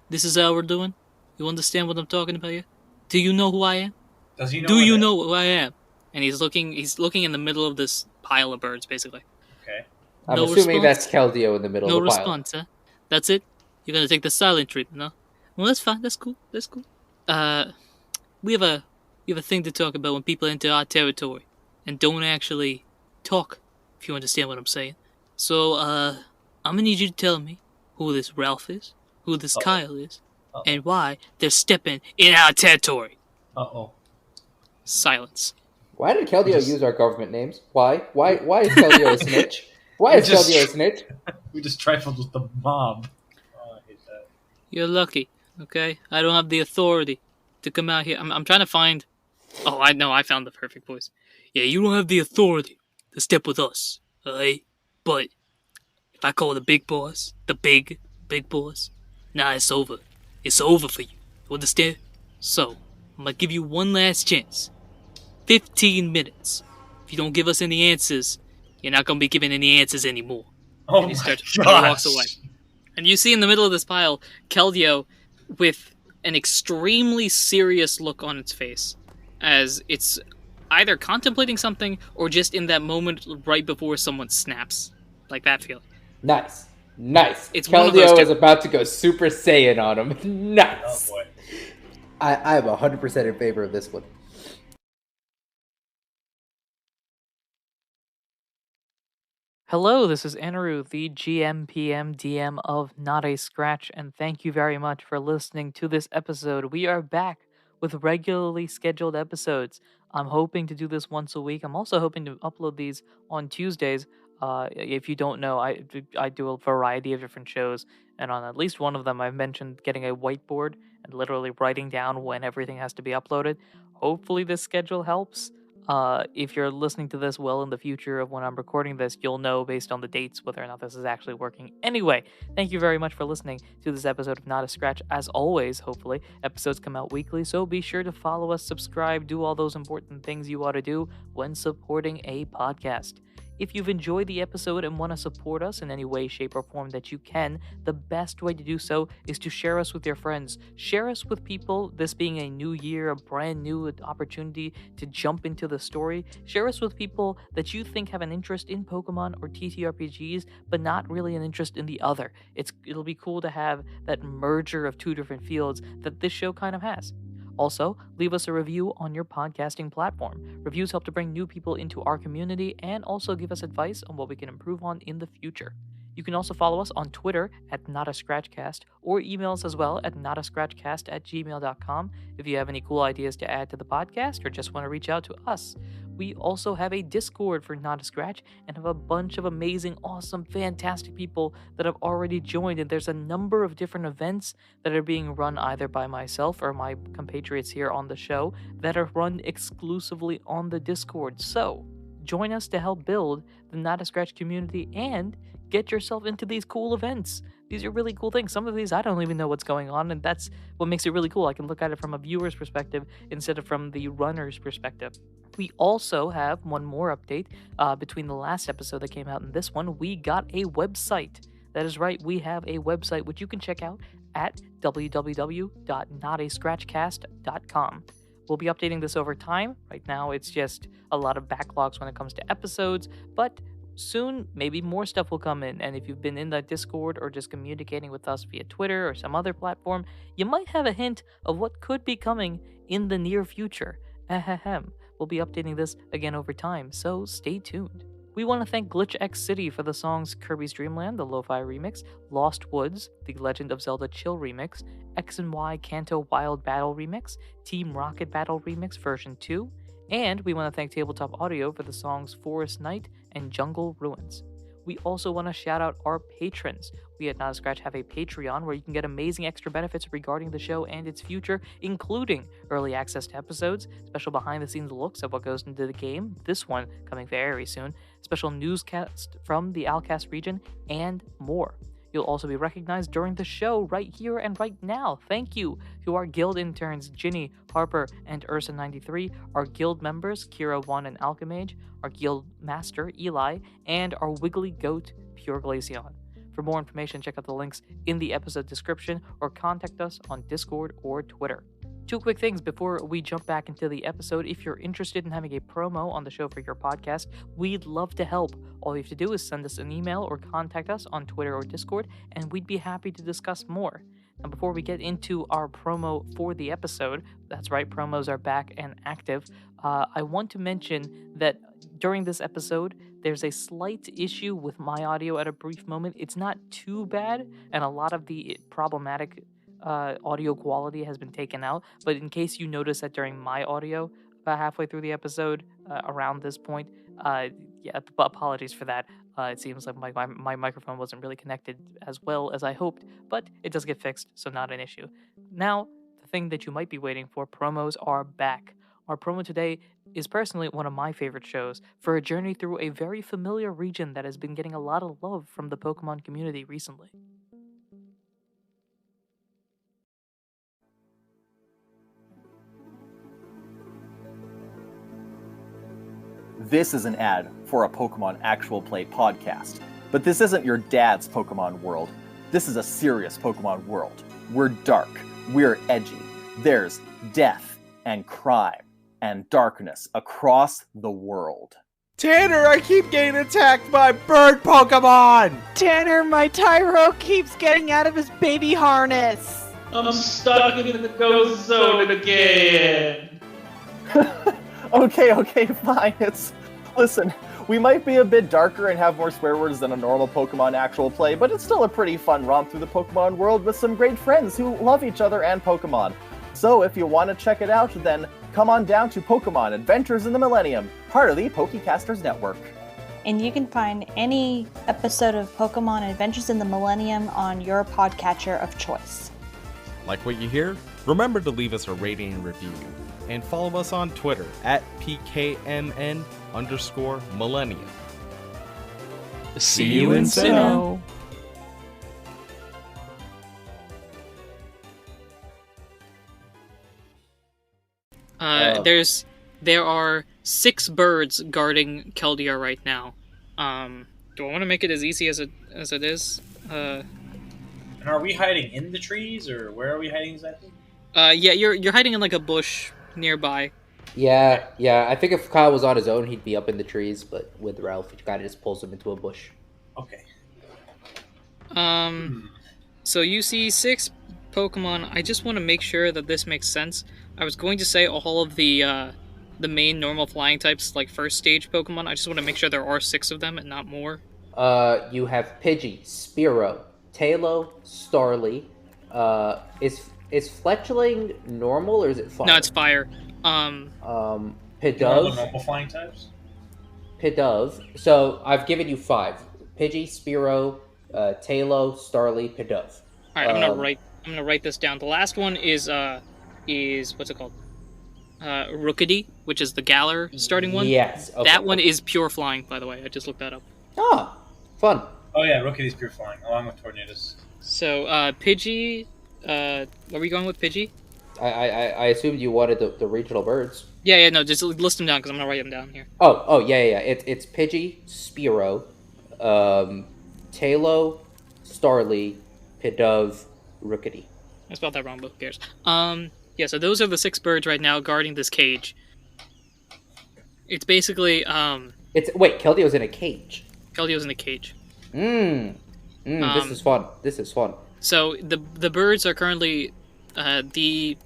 This is how we're doing? You understand what I'm talking about here? Do you know who I am? Does he know? Do you that- know who I am? And he's looking in the middle of this pile of birds, basically. Okay. I'm No assuming response? that's Keldeo in the middle No of the pile. response, huh? That's it? You're gonna take the silent treatment, huh? Well, that's fine. That's cool. We have a thing to talk about when people enter our territory and don't actually talk, if you understand what I'm saying. So, I'm gonna need you to tell me who this Ralph is, who this Kyle is, and why they're stepping in our territory. Uh-oh. Silence. Why did Keldeo use our government names? Why? Why is Keldeo a snitch? Why is Just- Keldeo a snitch? We just trifled with the mob. Oh, I hate that. You're lucky, okay? I don't have the authority to come out here. I'm trying to find... Oh, I know, I found the perfect voice. Yeah, you don't have the authority to step with us, alright? But if I call the big boss, the big boss, nah, it's over. It's over for you. You understand? So, I'm gonna give you one last chance. 15 minutes. If you don't give us any answers, you're not gonna be given any answers anymore. Oh And he my starts- gosh. and he walks away. And you see in the middle of this pile, Keldeo with an extremely serious look on its face, as it's either contemplating something or just in that moment right before someone snaps. Like that feeling. Nice. It's one of those Keldeo two. is about to go Super Saiyan on him. Oh Nice. boy. I am 100% in favor of this one. Hello, this is Anirudh, the GM, PM, DM of Not a Scratch, and thank you very much for listening to this episode. We are back with regularly scheduled episodes. I'm hoping to do this once a week. I'm also hoping to upload these on Tuesdays. If you don't know, I do a variety of different shows, and on at least one of them, I've mentioned getting a whiteboard and literally writing down when everything has to be uploaded. Hopefully, this schedule helps. If you're listening to this well in the future of when I'm recording this, you'll know based on the dates whether or not this is actually working. Anyway, thank you very much for listening to this episode of Not a Scratch. As always, hopefully, episodes come out weekly, so be sure to follow us, subscribe, do all those important things you ought to do when supporting a podcast. If you've enjoyed the episode and want to support us in any way, shape, or form that you can, the best way to do so is to share us with your friends. Share us with people, this being a new year, a brand new opportunity to jump into the story. Share us with people that you think have an interest in Pokemon or TTRPGs, but not really an interest in the other. It'll be cool to have that merger of two different fields that this show kind of has. Also, leave us a review on your podcasting platform. Reviews help to bring new people into our community and also give us advice on what we can improve on in the future. You can also follow us on Twitter at NotAScratchCast or email us as well at notascratchcast@gmail.com if you have any cool ideas to add to the podcast or just want to reach out to us. We also have a Discord for Not a Scratch and have a bunch of amazing, awesome, fantastic people that have already joined, and there's a number of different events that are being run either by myself or my compatriots here on the show that are run exclusively on the Discord. So, join us to help build the Not a Scratch community and get yourself into these cool events. These are really cool things. Some of these I don't even know what's going on, and that's what makes it really cool. I can look at it from a viewer's perspective instead of from the runner's perspective. We also have one more update between the last episode that came out and this one. We got a website. That is right, we have a website which you can check out at www.notascratchcast.com. We'll be updating this over time. Right now, it's just a lot of backlogs when it comes to episodes, but soon, maybe more stuff will come in, and if you've been in the Discord or just communicating with us via Twitter or some other platform, you might have a hint of what could be coming in the near future. Ahem. We'll be updating this again over time, so stay tuned. We want to thank Glitch X City for the songs Kirby's Dream Land, the Lo-Fi remix, Lost Woods, the Legend of Zelda Chill remix, X and Y Kanto Wild Battle remix, Team Rocket Battle remix version 2, and we want to thank Tabletop Audio for the songs Forest Night and Jungle Ruins. We also want to shout out our patrons. We at Not a Scratch have a Patreon where you can get amazing extra benefits regarding the show and its future, including early access to episodes, special behind-the-scenes looks at what goes into the game, this one coming very soon, special newscast from the Alcast region, and more. You'll also be recognized during the show right here and right now. Thank you to our guild interns, Ginny, Harper, and Ursa93, our guild members, Kira1 and Alchemage, our guild master, Eli, and our wiggly goat, Pure Glaceon. For more information, check out the links in the episode description or contact us on Discord or Twitter. Two quick things before we jump back into the episode. If you're interested in having a promo on the show for your podcast, we'd love to help. All you have to do is send us an email or contact us on Twitter or Discord, and we'd be happy to discuss more. Now, before we get into our promo for the episode, that's right, promos are back and active, I want to mention that during this episode, there's a slight issue with my audio at a brief moment. It's not too bad, and a lot of the problematic audio quality has been taken out, but in case you notice that during my audio about halfway through the episode around this point, apologies for that. It seems like my microphone wasn't really connected as well as I hoped, but it does get fixed, so not an issue. Now, the thing that you might be waiting for, promos are back. Our promo today is personally one of my favorite shows for a journey through a very familiar region that has been getting a lot of love from the Pokemon community recently. This is an ad for a Pokemon Actual Play podcast. But this isn't your dad's Pokemon world. This is a serious Pokemon world. We're dark. We're edgy. There's death and crime and darkness across the world. Tanner, I keep getting attacked by bird Pokemon! Tanner, my Tyro keeps getting out of his baby harness! I'm stuck in the ghost zone again! Okay, fine. Listen, we might be a bit darker and have more swear words than a normal Pokemon Actual Play, but it's still a pretty fun romp through the Pokemon world with some great friends who love each other and Pokemon. So if you want to check it out, then come on down to Pokemon Adventures in the Millennium, part of the Pokecasters Network. And you can find any episode of Pokemon Adventures in the Millennium on your podcatcher of choice. Like what you hear? Remember to leave us a rating and review. And follow us on Twitter at PKMN_Millennium. See you in Sinnoh. There are 6 birds guarding Keldeo right now. Do I want to make it as easy as it is? And are we hiding in the trees, or where are we hiding exactly? Yeah, you're hiding in like a bush nearby. Yeah. I think if Kyle was on his own, he'd be up in the trees, but with Ralph, he kind of just pulls him into a bush. Okay. So you see 6 Pokemon. I just want to make sure that this makes sense. I was going to say all of the main normal flying types, like first stage Pokemon. I just want to make sure there are 6 of them and not more. You have Pidgey, Spearow, Tailo, Starly. Is Fletchling normal or is it fire? No, it's fire. Pidove. Normal flying types. Pidove. So I've given you 5: Pidgey, Spearow, Tailo, Starly, Pidove. All right, I'm gonna write this down. The last one is what's it called? Rookidee, which is the Galar starting one. Yes. Okay. That one is pure flying, by the way. I just looked that up. Ah, fun. Oh yeah, Rookidee's pure flying, along with Tornadus. So Pidgey. Are we going with Pidgey? I assumed you wanted the regional birds. Yeah, no, just list them down because I'm gonna write them down here. Oh, yeah. It's Pidgey, Spearow, Tailo, Starly, Pidove, Rookidee. I spelled that wrong, but who cares? Yeah, so those are the 6 birds right now guarding this cage. It's basically, Wait, Keldeo's in a cage. Keldeo's in a cage. This is fun. So the birds are currently, let's see,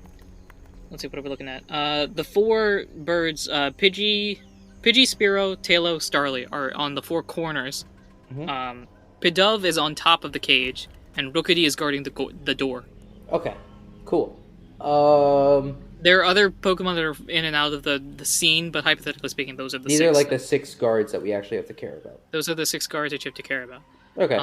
what are we looking at? The 4 birds, Pidgey, Spearow, Tailo, Starly are on the 4 corners. Mm-hmm. Pidove is on top of the cage, and Rookidee is guarding the door. Okay, cool. There are other Pokemon that are in and out of the scene, but hypothetically speaking, those are the these 6. are like the 6 guards that we actually have to care about. Those are the 6 guards that you have to care about. Okay.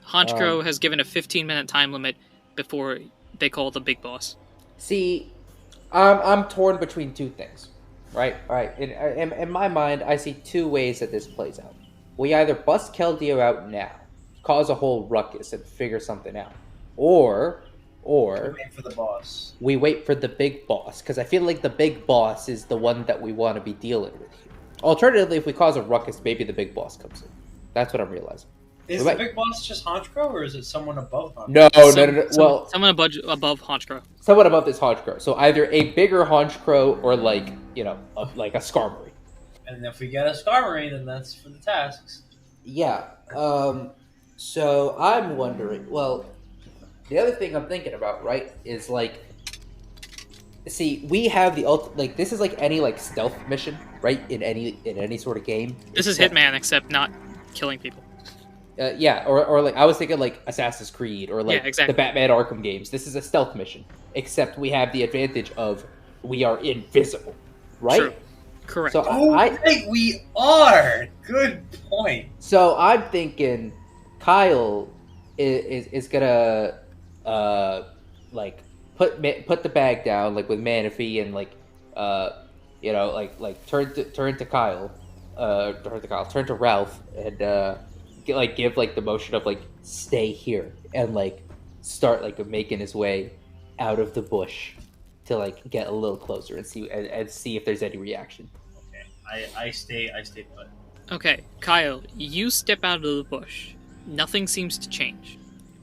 Honchkrow has given a 15-minute time limit before they call the big boss. See, I'm torn between 2 things, right? All right. In my mind, I see 2 ways that this plays out. We either bust Keldeo out now, cause a whole ruckus, and figure something out, or wait for the boss. We wait for the big boss, because I feel like the big boss is the one that we want to be dealing with here. Alternatively, if we cause a ruckus, maybe the big boss comes in. That's what I'm realizing. Is the big boss just Honchkrow, or is it someone above Honchkrow? No. Well, someone above Honchkrow. Someone above this Honchkrow. So either a bigger Honchkrow or like a Skarmory. And if we get a Skarmory, then that's for the tasks. Yeah. So I'm wondering. Well, the other thing I'm thinking about, right, is like, see, we have the this is like any like stealth mission, right? In any sort of game. This is Hitman, except not killing people. Yeah, or like I was thinking like Assassin's Creed or like exactly. the Batman Arkham games. This is a stealth mission, except we have the advantage of we are invisible, right? True. Correct. So right, we are. Good point. So I'm thinking Kyle is gonna like put the bag down like with Manaphy and like turn to Ralph and give like the motion of like stay here and like start like making his way out of the bush to like get a little closer and see if there's any reaction. Okay, I stay put. Okay, Kyle, you step out of the bush. Nothing seems to change.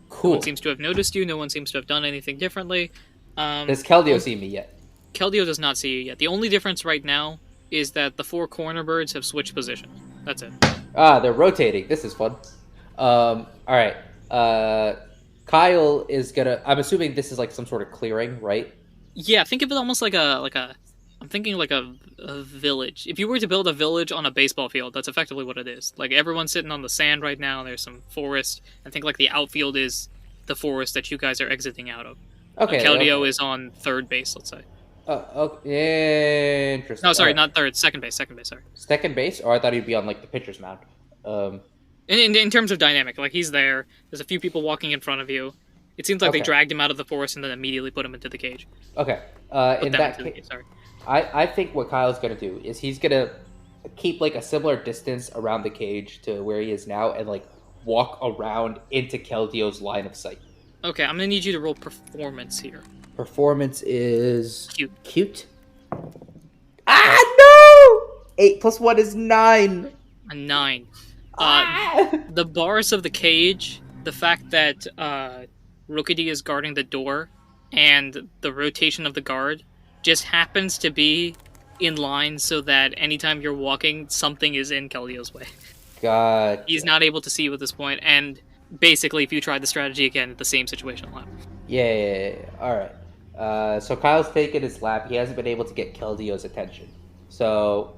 Cool. No one seems to have noticed you. No one seems to have done anything differently. Does Keldeo see me yet? Keldeo does not see you yet. The only difference right now is that the 4 corner birds have switched position. That's it. They're rotating. This is fun. All right. Kyle is gonna. I'm assuming this is like some sort of clearing, right? Yeah, think of it almost like a. I'm thinking like a village. If you were to build a village on a baseball field, that's effectively what it is. Like everyone's sitting on the sand right now. There's some forest. I think like the outfield is the forest that you guys are exiting out of. Okay. Keldeo is on third base, let's say. Okay. Interesting. No, sorry, not third. Second base. Sorry. Second base? Oh, I thought he'd be on like the pitcher's mound. In terms of dynamic, like he's there. There's a few people walking in front of you. It seems like they dragged him out of the forest and then immediately put him into the cage. Okay. In that case, sorry. I think what Kyle's gonna do is he's gonna keep like a similar distance around the cage to where he is now and like walk around into Keldeo's line of sight. Okay, I'm gonna need you to roll performance here. Performance is cute. Ah, no! 8 + 1 is 9. A 9. The bars of the cage, the fact that Rookity is guarding the door, and the rotation of the guard just happens to be in line so that anytime you're walking, something is in Keldeo's way. God. He's not able to see you at this point, and basically, if you try the strategy again, the same situation will happen. Yeah. All right. So Kyle's taken his lap. He hasn't been able to get Keldeo's attention. So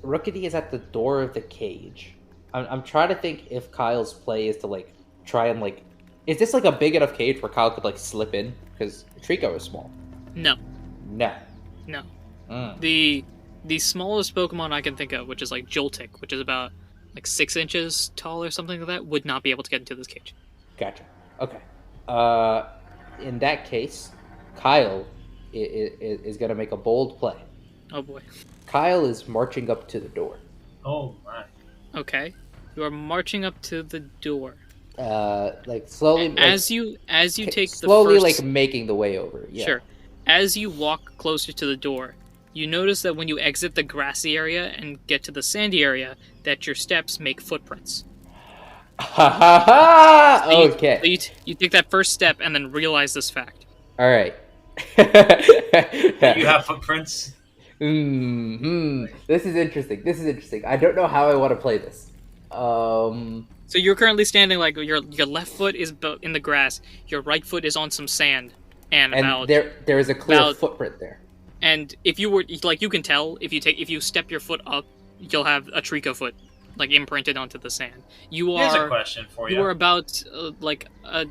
Rookity is at the door of the cage. I'm trying to think if Kyle's play is to like try and like, is this like a big enough cage where Kyle could like slip in? Because Trico is small. No. No. The smallest Pokemon I can think of, which is like Joltik, which is about like 6 inches tall or something like that, would not be able to get into this cage. Gotcha. Okay. In that case, Kyle is going to make a bold play. Oh boy. Kyle is marching up to the door. Oh my. Okay. You are marching up to the door. Like slowly. As you take slowly, the first... like making the way over. Yeah. Sure. As you walk closer to the door, you notice that when you exit the grassy area and get to the sandy area, that your steps make footprints. Ha ha ha! Okay. So you take that first step and then realize this fact. All right. You have footprints. This is interesting. I don't know how I want to play this. So you're currently standing like your left foot is in the grass, your right foot is on some sand, and there is a clear footprint there. And if you were like, you can tell if you step your foot up, you'll have a Trico foot like imprinted onto the sand. Here's a question for you. You are about like a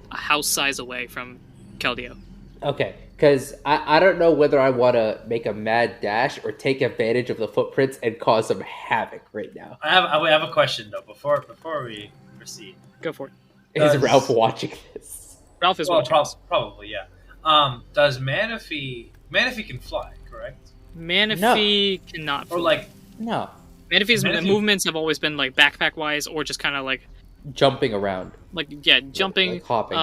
house size away from Keldeo. Okay, because I don't know whether I want to make a mad dash or take advantage of the footprints and cause some havoc right now. I have a question though before we proceed. Go for it. Is Ralph watching this? Ralph is watching. Probably, yeah. Does Manaphy can fly, correct? Manaphy cannot fly. Or like no. Manaphy's movements have always been like backpack wise or just kind of like jumping around. Like jumping. Like hopping.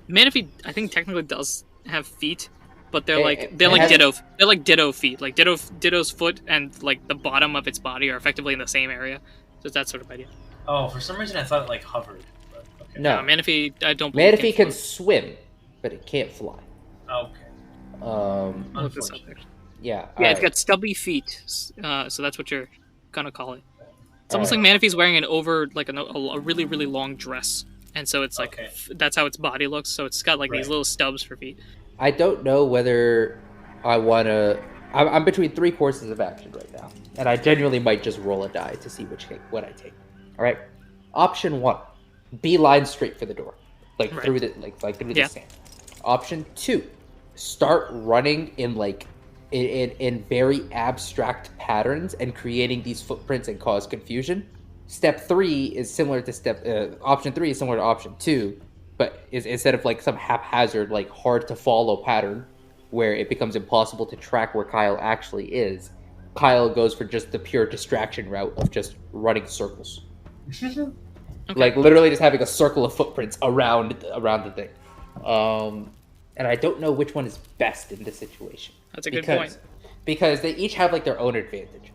Manaphy I think technically does have feet, but they're like Ditto feet. Like Ditto's foot and like the bottom of its body are effectively in the same area. So it's that sort of idea. Oh, for some reason I thought it like hovered. But okay. No, Manaphy I don't believe Manaphy can swim, but it can't fly. Okay. Yeah. It's got stubby feet. So that's what you're gonna call it. It's almost like Manaphy's wearing a really, really long dress. And so it's like, that's how its body looks. So it's got like these little stubs for feet. I don't know whether I want to... I'm between 3 courses of action right now. And I genuinely might just roll a die to see what I take. All right. Option 1. Beeline straight for the door. Through the sand. Option 2. Start running in very abstract patterns and creating these footprints and cause confusion. Step 3 is similar to option 3 is similar to option 2, but instead of like some haphazard, like hard to follow pattern where it becomes impossible to track where Kyle actually is, Kyle goes for just the pure distraction route of just running circles. Okay. Like literally just having a circle of footprints around the thing. And I don't know which one is best in this situation. That's a good point. Because they each have like their own advantage.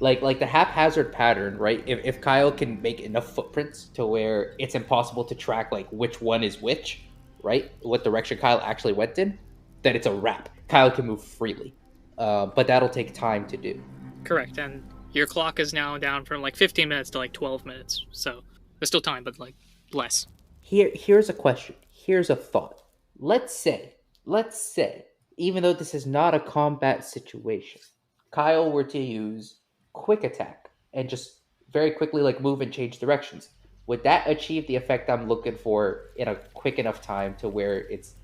Like the haphazard pattern, right? If Kyle can make enough footprints to where it's impossible to track like which one is which, right? What direction Kyle actually went in, then it's a wrap. Kyle can move freely. But that'll take time to do. Correct. And your clock is now down from like 15 minutes to like 12 minutes. So there's still time, but like less. Here's a question. Here's a thought. Let's say, even though this is not a combat situation, Kyle were to use quick attack and just very quickly like move and change directions. Would that achieve the effect I'm looking for in a quick enough time to where it's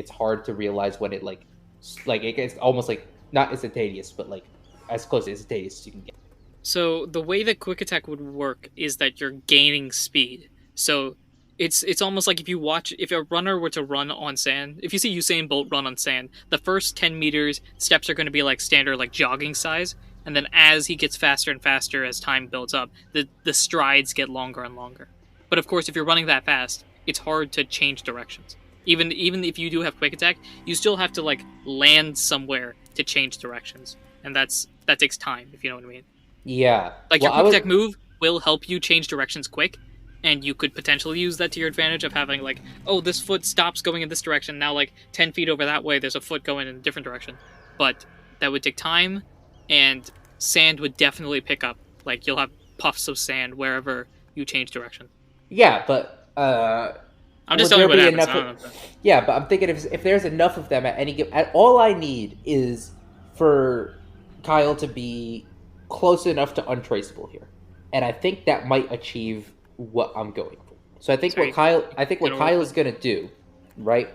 hard to realize when it it's almost like not instantaneous, but like as close to instantaneous as you can get? So the way that quick attack would work is that you're gaining speed. So it's almost like if a runner were to run on sand, if you see Usain Bolt run on sand, the first 10 meters steps are going to be like standard like jogging size, and then as he gets faster and faster as time builds up, the strides get longer and longer. But of course, if you're running that fast, it's hard to change directions. Even if you do have quick attack, you still have to like land somewhere to change directions, and that takes time, if you know what I mean. Yeah. Like Well, your quick attack move will help you change directions quick, and you could potentially use that to your advantage of having like, oh, this foot stops going in this direction. Now, like 10 feet over that way, there's a foot going in a different direction. But that would take time, and sand would definitely pick up. Like you'll have puffs of sand wherever you change direction. Yeah, but I'm just telling you what happens. I don't know. Yeah, but I'm thinking if there's enough of them at any given, all I need is for Kyle to be close enough to untraceable here, and I think that might achieve what I'm going for. So I think what Kyle is gonna do, right?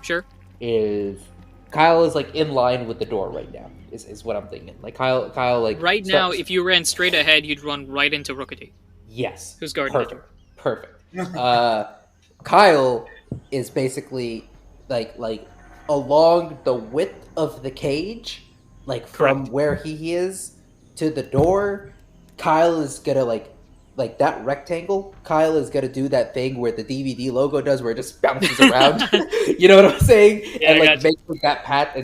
Sure. Is Kyle is like in line with the door right now? Is what I'm thinking. Like Kyle like right now, if you ran straight ahead, you'd run right into Rookity. Yes. Who's guarding the door? Perfect. Kyle is basically like along the width of the cage, like from where he is to the door. Kyle is gonna like that rectangle. Kyle is gonna do that thing where the DVD logo does, where it just bounces around. You know what I'm saying? Yeah, and like make that path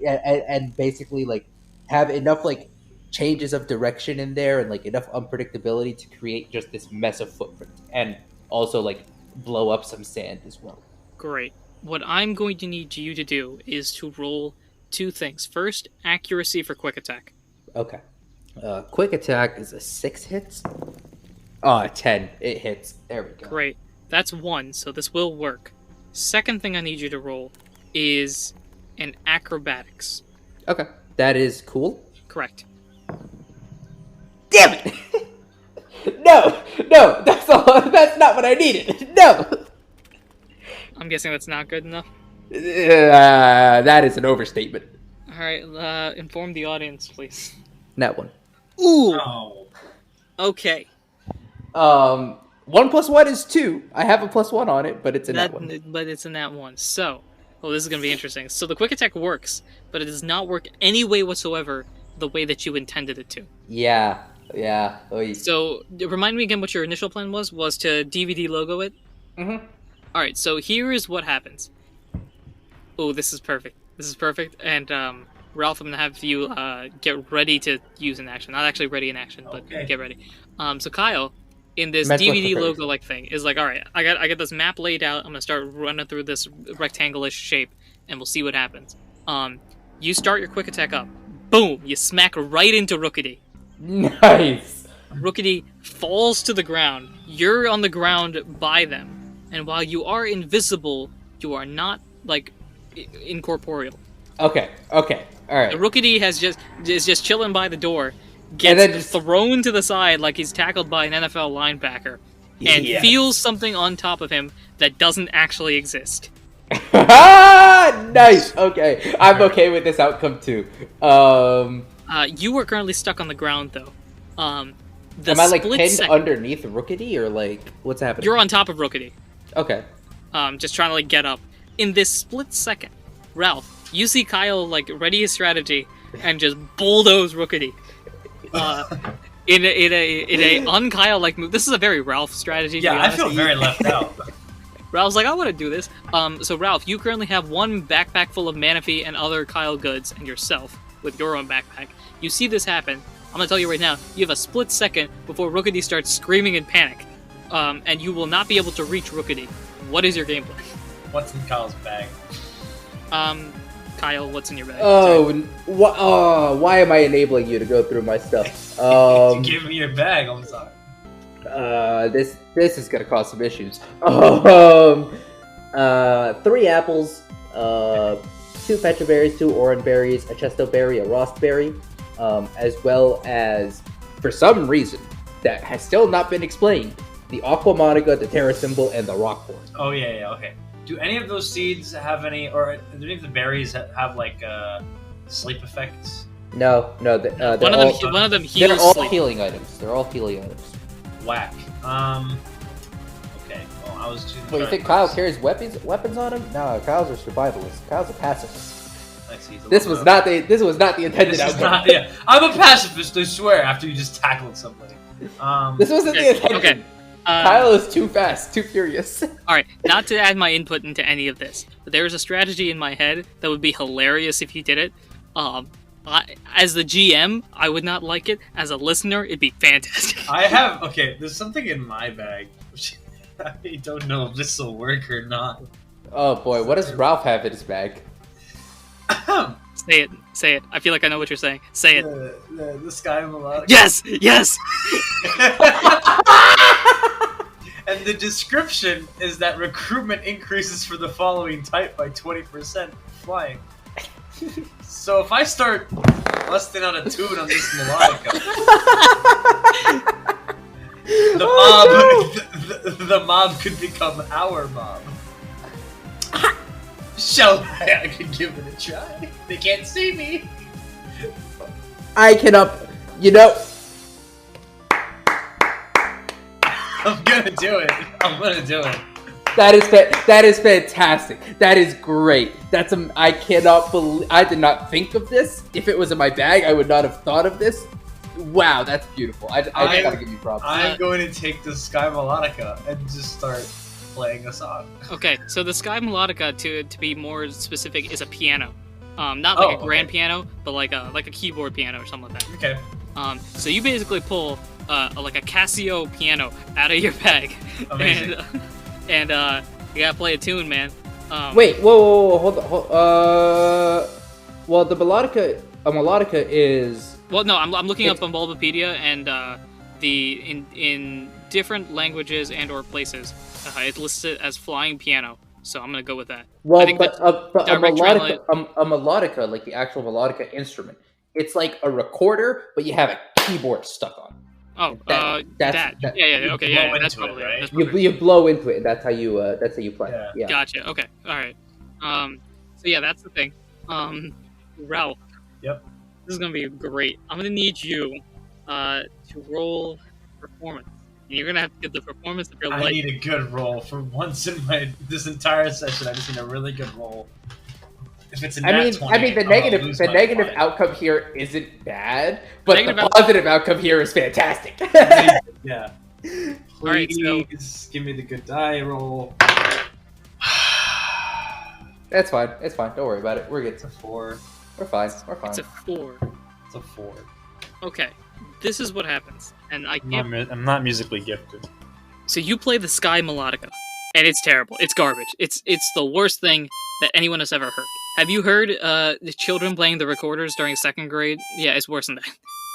and basically like have enough like changes of direction in there and like enough unpredictability to create just this mess of footprint, and also like blow up some sand as well. Great. What I'm going to need you to do is to roll two things. First, accuracy for quick attack. Okay. Quick attack is a 6 hits. Oh, 10. It hits. There we go. Great. That's 1, so this will work. Second thing I need you to roll is an acrobatics. Okay. That is cool. Correct. Damn it! No, that's not what I needed. No. I'm guessing that's not good enough. That is an overstatement. All right, inform the audience, please. That one. Ooh. Oh. Okay. 1 + 1 is 2. I have a +1 on it, but it's a nat 1. But it's a nat 1. So, this is gonna be interesting. So the quick attack works, but it does not work any way whatsoever the way that you intended it to. Yeah. Oy. So, remind me again what your initial plan was to DVD logo it? Mm-hmm. Alright, so here is what happens. Oh, this is perfect. And, Ralph, I'm gonna have you, get ready to use an action. Not actually ready in action, but get ready. So Kyle, in this DVD logo-like thing, is like, alright, I got this map laid out, I'm gonna start running through this rectangle-ish shape, and we'll see what happens. You start your quick attack up. Boom! You smack right into Rookity. Nice! Rookity falls to the ground. You're on the ground by them. And while you are invisible, you are not, like, incorporeal. Okay, alright. The Rookity is just chilling by the door, gets thrown to the side like he's tackled by an NFL linebacker, and feels something on top of him that doesn't actually exist. Nice! Okay, I'm okay with this outcome too. You are currently stuck on the ground, though. Am I, like, pinned underneath Rookity, or, like, what's happening? You're on top of Rookity. Okay. Just trying to, like, get up. In this split second, Ralph, you see Kyle, like, ready his strategy and just bulldoze Rookity. In a un-Kyle-like move. This is a very Ralph strategy. Yeah, I feel very left out. Ralph's like, I want to do this. So Ralph, you currently have one backpack full of Manaphy and other Kyle goods, and yourself with your own backpack. You see this happen. I'm gonna tell you right now, you have a split second before Rookity starts screaming in panic. And you will not be able to reach Rookity. What is your game plan? What's in Kyle's bag? Kyle, what's in your bag? Why am I enabling you to go through my stuff? Give me your bag, I'm sorry. This is gonna cause some issues. 3 apples, 2 petra berries, 2 orange berries, a chesto berry, a rost berry, as well as, for some reason that has still not been explained, the aqua monica, the terra symbol, and the rock form. Oh yeah, okay. Do any of those seeds have any, or do any of the berries have like sleep effects? No. One of them heals. They're all sleep. healing items. Whack. Okay. Well, I was. Well, you think Kyle carries weapons on him? No, Kyle's a survivalist. Kyle's a pacifist. This was not the intended outcome. I'm a pacifist, I swear. After you just tackled somebody. This wasn't the intention. Okay. Kyle is too fast, too furious. Alright, not to add my input into any of this, but there is a strategy in my head that would be hilarious if you did it. As the GM, I would not like it. As a listener, it'd be fantastic. There's something in my bag, which I don't know if this will work or not. Oh boy, what does Ralph have in his bag? Say it. I feel like I know what you're saying. Say it. The sky melodic. Yes! Yes! And the description is that recruitment increases for the following type by 20% flying. So if I start busting out a tune on this melodica, the mob could become our mob. Shall I could give it a try. They can't see me. I cannot. You know. I'm gonna do it. That is fantastic. That is great. I cannot believe. I did not think of this. If it was in my bag, I would not have thought of this. Wow, that's beautiful. I gotta give you props. I'm going to take the Sky Melodica and just start playing a song. Okay, so the Sky Melodica, to be more specific, is a piano. Not like a grand piano, but like a keyboard piano or something like that. Okay. So you basically pull like a Casio piano out of your bag. Amazing. And you gotta play a tune, man. Wait, whoa, hold on. Well, the melodica is. Well, no, I'm looking up on Bulbapedia, and in different languages and or places, it lists it as flying piano. So I'm gonna go with that. Well, a melodica, like the actual melodica instrument, it's like a recorder, but you have a keyboard stuck on. Oh, that's probably right. You blow into it, and that's how you play. Yeah. Gotcha. Okay. All right. So yeah, that's the thing. Ralph. Yep. This is gonna be great. I'm gonna need you to roll performance. And you're gonna have to get the performance of your life. I need a good roll for once in this entire session. I just need a really good roll. If it's a nat 20, the negative outcome here isn't bad, but the positive outcome here is fantastic. Yeah. All right, so give me the good die roll. That's fine. It's fine. Don't worry about it. We're good. It's a 4. We're fine. It's a 4. It's a 4. Okay. This is what happens, and I'm not musically gifted. So you play the Sky Melodica, and it's terrible. It's garbage. It's the worst thing that anyone has ever heard. Have you heard the children playing the recorders during 2nd grade? Yeah, it's worse than that.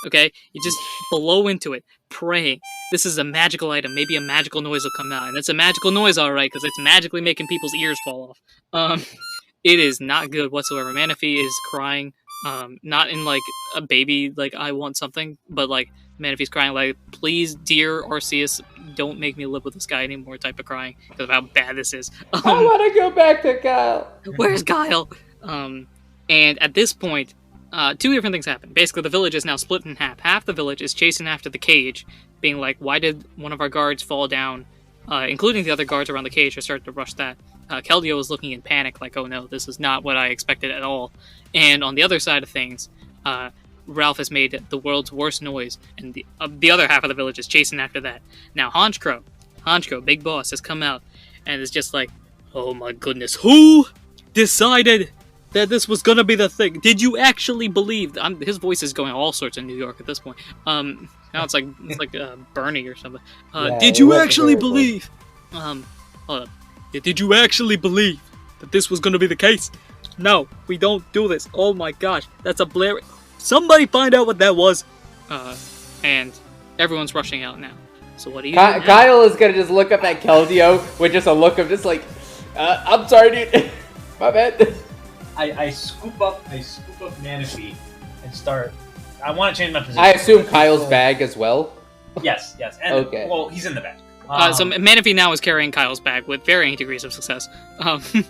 Okay? You just blow into it, praying. This is a magical item. Maybe a magical noise will come out. And it's a magical noise, alright, because it's magically making people's ears fall off. It is not good whatsoever. Manaphy is crying. Not in like a baby, like I want something, but like Manaphy's crying like, please, dear Arceus, don't make me live with this guy anymore type of crying because of how bad this is. I want to go back to Kyle. Where's Kyle? And at this point, 2 different things happen. Basically, the village is now split in half. Half the village is chasing after the cage, being like, why did one of our guards fall down? Including the other guards around the cage are starting to rush that. Keldeo is looking in panic, like, oh no, this is not what I expected at all. And on the other side of things, Ralph has made the world's worst noise, and the other half of the village is chasing after that. Now, Honchkrow, Big Boss, has come out, and is just like, oh my goodness, who decided that this was gonna be the thing? Did you actually believe? His voice is going all sorts in New York at this point. Now it's like Bernie or something. Did you actually believe? Hold up. Did you actually believe that this was gonna be the case? No, we don't do this. Oh my gosh, that's a blare. Somebody find out what that was. And everyone's rushing out now. So what do you do? Kyle is gonna just look up at Keldeo with just a look of just like, I'm sorry, dude. My bad. I scoop up Manaphy and start. I want to change my position. I assume Kyle's bag as well. Yes. And, okay. Well, he's in the bag. So Manaphy now is carrying Kyle's bag with varying degrees of success. Yes.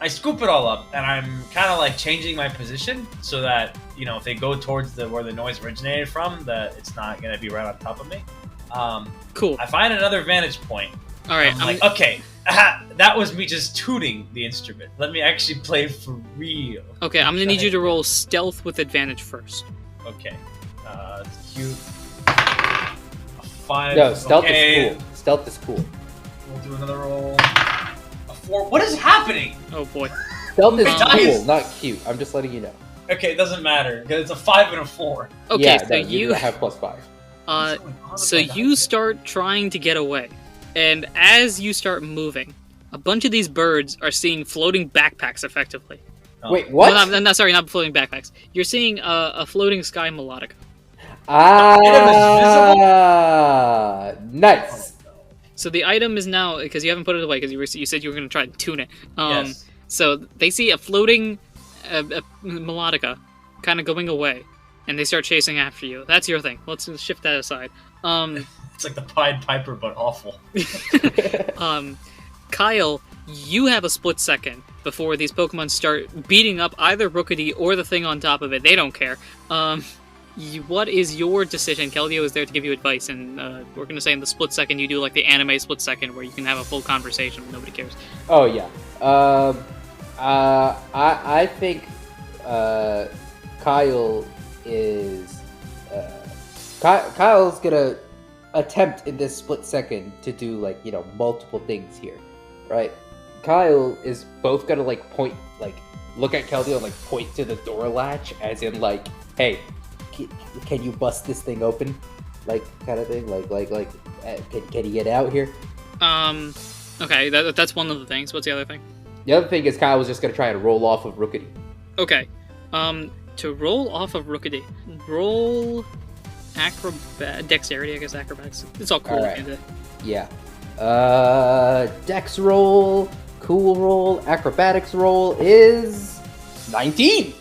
I scoop it all up, and I'm kind of like changing my position so that, you know, if they go towards where the noise originated from, that it's not going to be right on top of me. Cool. I find another vantage point. All right. I'm like, okay, that was me just tooting the instrument. Let me actually play for real. Okay, I'm going to need you to roll stealth with advantage first. Okay. It's cute. A 5. No, stealth is cool. Stealth is cool. We'll do another roll. A 4. What is happening? Oh boy. Stealth is cool, not cute. I'm just letting you know. Okay, it doesn't matter because it's a 5 and a 4. Okay, Yeah, so no, you have +5. So you start trying to get away, and as you start moving, a bunch of these birds are seeing floating backpacks effectively. Oh. Wait, what? Well, no, sorry, not floating backpacks. You're seeing a floating sky melodica. Nice. So the item is now, because you haven't put it away, because you said you were going to try to tune it. Yes. So they see a floating melodica kind of going away, and they start chasing after you. That's your thing. Let's shift that aside. It's like the Pied Piper, but awful. Kyle, you have a split second before these Pokemon start beating up either Rookity or the thing on top of it. They don't care. What is your decision? Keldeo is there to give you advice, and we're going to say in the split second you do like the anime split second where you can have a full conversation and nobody cares. Oh yeah. I think Kyle is Kyle's gonna attempt in this split second to do like multiple things here, right? Kyle is both gonna like point, like look at Keldeo and like point to the door latch, as in like, hey, can you bust this thing open, like kind of thing, like can you get out here? Okay, that's one of the things. What's the other thing? The other thing is Kyle was just gonna try and roll off of Rookity. Okay, to roll off of Rookity, roll dexterity, I guess acrobatics. It's all cool. All right. Yeah. Dex roll, cool roll, acrobatics roll is 19.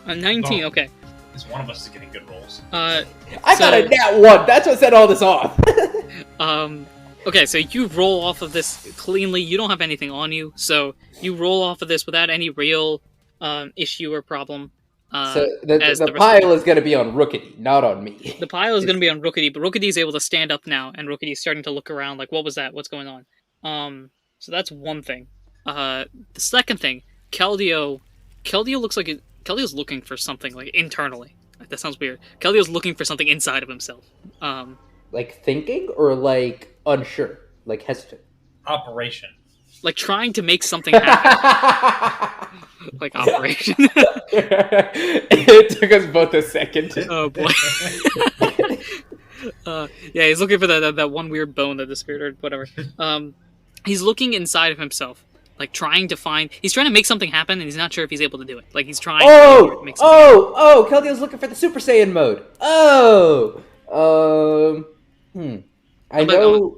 19. Okay. Because one of us is getting good rolls. I got a nat 1. That's what set all this off. Okay, so you roll off of this cleanly. You don't have anything on you, so you roll off of this without any real issue or problem. So the pile is going to be on Rookity, not on me. The pile is going to be on Rookity, but Rookity is able to stand up now, and Rookity is starting to look around like, what was that? What's going on? So that's one thing. The second thing, Keldeo looks like Keldeo's looking for something, like, internally. That sounds weird. Keldeo's looking for something inside of himself. Like thinking or like unsure? Like hesitant? Operation. Like trying to make something happen. Like operation. It took us both a second. Oh boy. Yeah, he's looking for that one weird bone that disappeared or whatever. He's looking inside of himself, like trying to make something happen, and he's not sure if he's able to do it. Like he's trying. To make something happen. Keldeo's looking for the Super Saiyan mode. I'm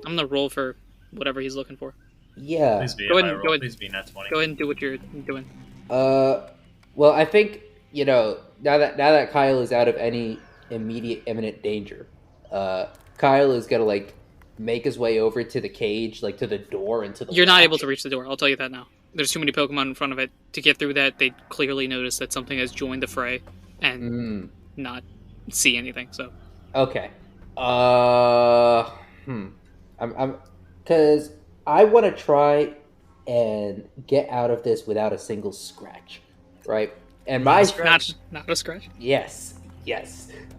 gonna roll for whatever he's looking for. Yeah. Please be go a ahead, high go roll. ahead. Please be nat 20. Go ahead and do what you're doing. Well, I think now that Kyle is out of any imminent danger, Kyle is gonna like make his way over to the cage, like to the door and to the. You're not latch. able to reach the door. I'll tell you that now. There's too many Pokemon in front of it to get through that. They clearly notice that something has joined the fray and not see anything. So. Okay. I'm because I want to try and get out of this without a single scratch, right? And my not a scratch. Yes.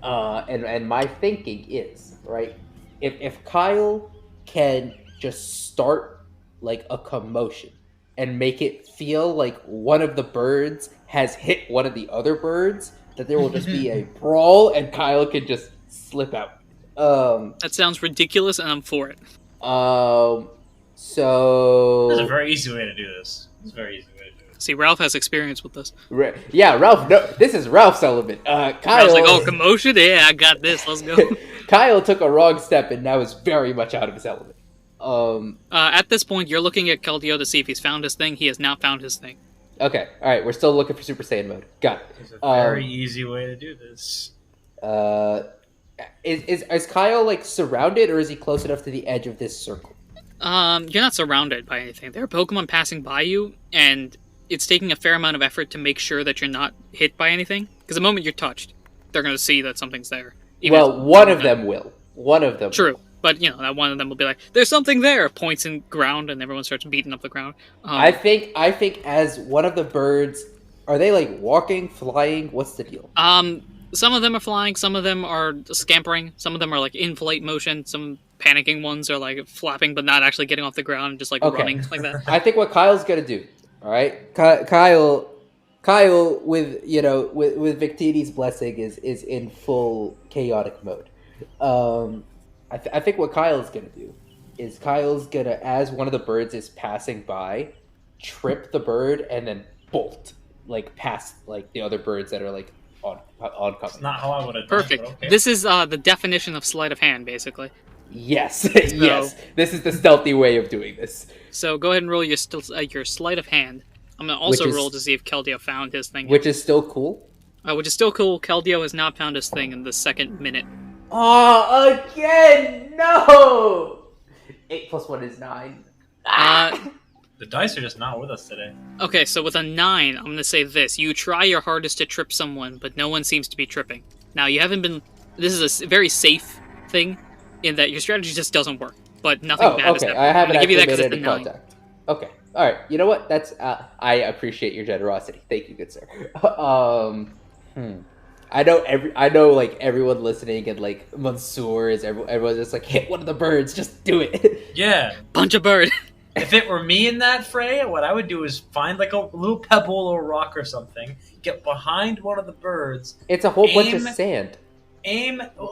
And my thinking is, right, if Kyle can just start like a commotion and make it feel like one of the birds has hit one of the other birds, that there will just be a brawl and Kyle can just slip out. That sounds ridiculous, and I'm for it. So There's a very easy way to do this. See, Ralph has experience with this. Yeah, Ralph. No, this is Ralph's element. Kyle. Ralph's like, oh, commotion? Yeah, I got this. Let's go. Kyle took a wrong step and now is very much out of his element. At this point, you're looking at Keldeo to see if he's found his thing. He has not found his thing. Okay, all right. We're still looking for Super Saiyan mode. Got it. There's a very easy way to do this. Is Kyle like surrounded, or is he close enough to the edge of this circle? You're not surrounded by anything. There are Pokemon passing by you, and it's taking a fair amount of effort to make sure that you're not hit by anything. Because the moment you're touched, they're going to see that something's there. One of them will. One of them. True. But, that one of them will be like, there's something there! Points in ground, and everyone starts beating up the ground. I think as one of the birds, are they like walking, flying? What's the deal? Some of them are flying, some of them are scampering, some of them are like in flight motion, some panicking ones are like flapping but not actually getting off the ground and just like running like that. I think what Kyle's gonna do, alright? Kyle Kyle, with Victini's blessing, is in full chaotic mode. I think what Kyle's gonna do is Kyle's gonna, as one of the birds is passing by, trip the bird and then bolt like past like the other birds that are like on coming. It's not how I would have done Perfect. it, but okay. This is the definition of sleight of hand, basically. Yes, yes. This is the stealthy way of doing this. So go ahead and roll your sleight of hand. I'm gonna also Which is- roll to see if Keldeo found his thing. Which is still cool. Which is still cool. Keldeo has not found his thing in the second minute. Oh, again! No! 8 plus 1 is 9. The dice are just not with us today. Okay, so with a 9, I'm gonna say this. You try your hardest to trip someone, but no one seems to be tripping. Now, you haven't been... This is a very safe thing, in that your strategy just doesn't work. But nothing bad has happened. I haven't I'm gonna give you that actually 'cause made it's a any 9. contact. Okay. Alright, you know what? That's, I appreciate your generosity. Thank you, good sir. I know, like, everyone listening and, like, Mansour is everyone's just like, hit one of the birds, just do it. Yeah. Punch a bird. If it were me in that fray, what I would do is find like a little pebble or rock or something, get behind one of the birds. It's a whole bunch of sand.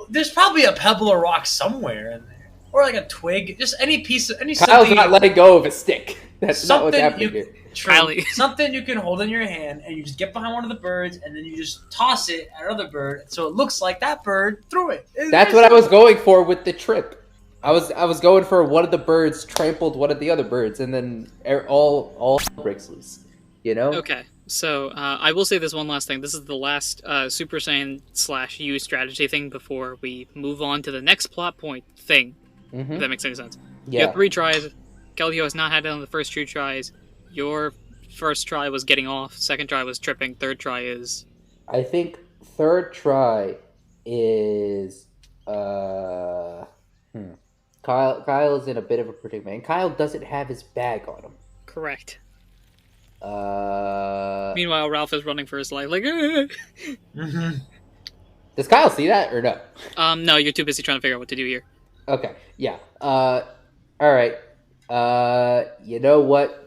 There's probably a pebble or rock somewhere in there, or like a twig, just any piece of any. Kyle's not letting go of a stick. That's not what's something happening here. Something you can hold in your hand, and you just get behind one of the birds, and then you just toss it at another bird, so it looks like that bird threw it. That's what I was going for with the trip. I was going for one of the birds trampled one of the other birds, and then all breaks loose. You know? Okay, so I will say this one last thing. This is the last Super Saiyan / U strategy thing before we move on to the next plot point thing. Mm-hmm. If that makes any sense. Yeah. You have 3 tries. Keldeo has not had it on the first 2 tries. Your first try was getting off. Second try was tripping. Third try is... I think third try is... Kyle's in a bit of a predicament. And Kyle doesn't have his bag on him. Correct. Uh... Meanwhile, Ralph is running for his life, like... Does Kyle see that, or no? No, you're too busy trying to figure out what to do here. Okay, yeah. Alright. You know what?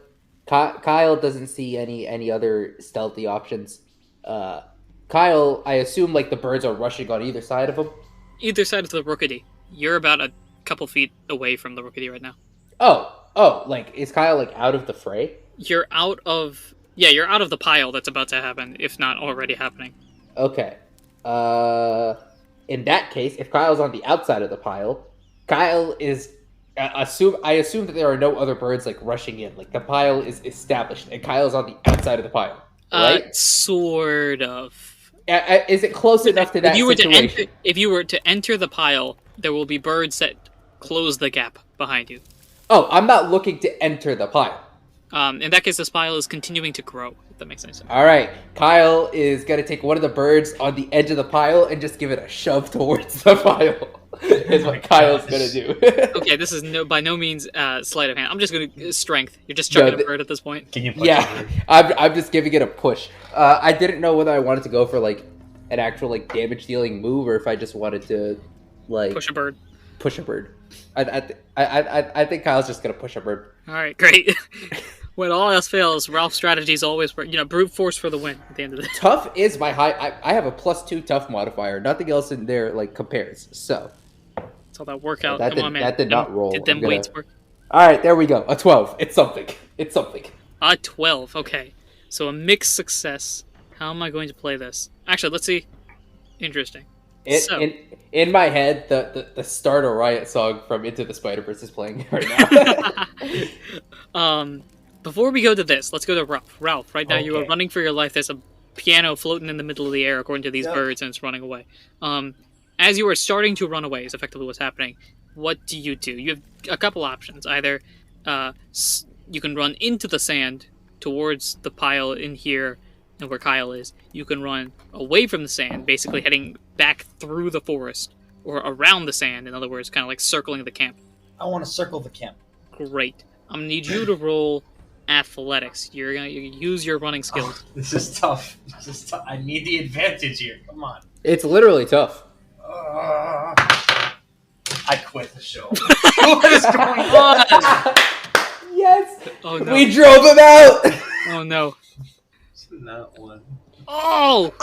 Kyle doesn't see any other stealthy options. Kyle, I assume like the birds are rushing on either side of him? Either side of the Rookity. You're about a couple feet away from the Rookity right now. Oh, like, is Kyle like out of the fray? You're out of the pile that's about to happen, if not already happening. Okay. In that case, if Kyle's on the outside of the pile, Kyle is... I assume that there are no other birds like rushing in. Like the pile is established, and Kyle's on the outside of the pile, right? Sort of. Is it close enough to that situation? If you were to enter the pile, there will be birds that close the gap behind you. Oh, I'm not looking to enter the pile. In that case, this pile is continuing to grow. If that makes any sense. All right, Kyle is gonna take one of the birds on the edge of the pile and just give it a shove towards the pile. Is what Kyle's gonna do. Okay, this is by no means sleight of hand. I'm just gonna strength. You're just chucking a bird at this point. Can you punch Yeah, I'm just giving it a push. I didn't know whether I wanted to go for like an actual like damage dealing move or if I just wanted to like push a bird. Push a bird. I think Kyle's just gonna push a bird. All right, great. When all else fails, Ralph's strategies always work. Brute force for the win at the end of the day. Tough is my high. I have a +2 tough modifier. Nothing else in there like compares. So. It's all that workout. Come on, man. That did not roll. Did them weights work? All right, there we go. A 12. It's something. It's something. A 12. Okay. So a mixed success. How am I going to play this? Actually, let's see. Interesting. In my head, the start of Riot song from Into the Spider-Verse is playing right now. Before we go to this, let's go to Ralph. Ralph, right now you are running for your life. There's a piano floating in the middle of the air, according to these birds, and it's running away. As you are starting to run away, is effectively what's happening. What do? You have a couple options. Either you can run into the sand towards the pile in here, where Kyle is. You can run away from the sand, basically heading back through the forest, or around the sand, in other words, kind of like circling the camp. I want to circle the camp. Great. I'm going to need you to roll athletics. You're going to use your running skills. Oh, this is tough. I need the advantage here. Come on. It's literally tough. I quit the show. What is going on? Yes. Oh no. We drove him out. Oh no. Not one. Oh!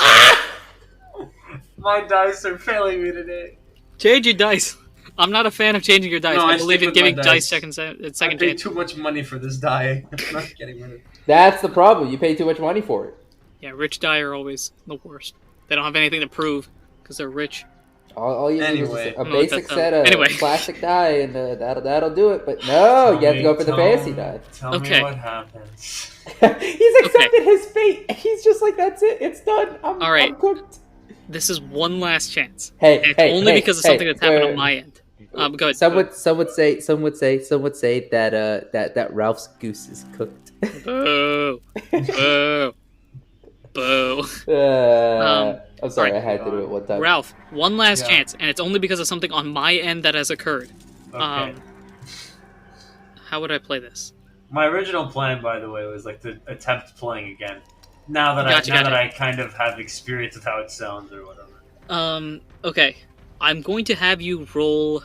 My dice are failing me today. Change your dice. I'm not a fan of changing your dice. No, I I believe stick in with my giving dice. second I paid chance. too much money for this die. I'm not getting rid of it. That's the problem. You pay too much money for it. Yeah, rich die are always the worst. They don't have anything to prove because they're rich. All you need Anyway. is a No, basic that's, set of anyway. plastic die, and that'll do it. But no, you have to go for the fancy die. Tell Okay. me what happens. He's accepted his fate. He's just like, that's it. It's done. All right. I'm cooked. This is one last chance. Hey, And it's hey, only hey, because of hey, something that's happened wait, on my end. Go ahead. Some would say that Ralph's goose is cooked. Boo. Boo. Boo. I'm sorry, alright. I had to do it one time. Ralph, one last Yeah. chance, and it's only because of something on my end that has occurred. Okay. How would I play this? My original plan, by the way, was like to attempt playing again. Now that Gotcha. that I kind of have experience with how it sounds or whatever. Okay. I'm going to have you roll...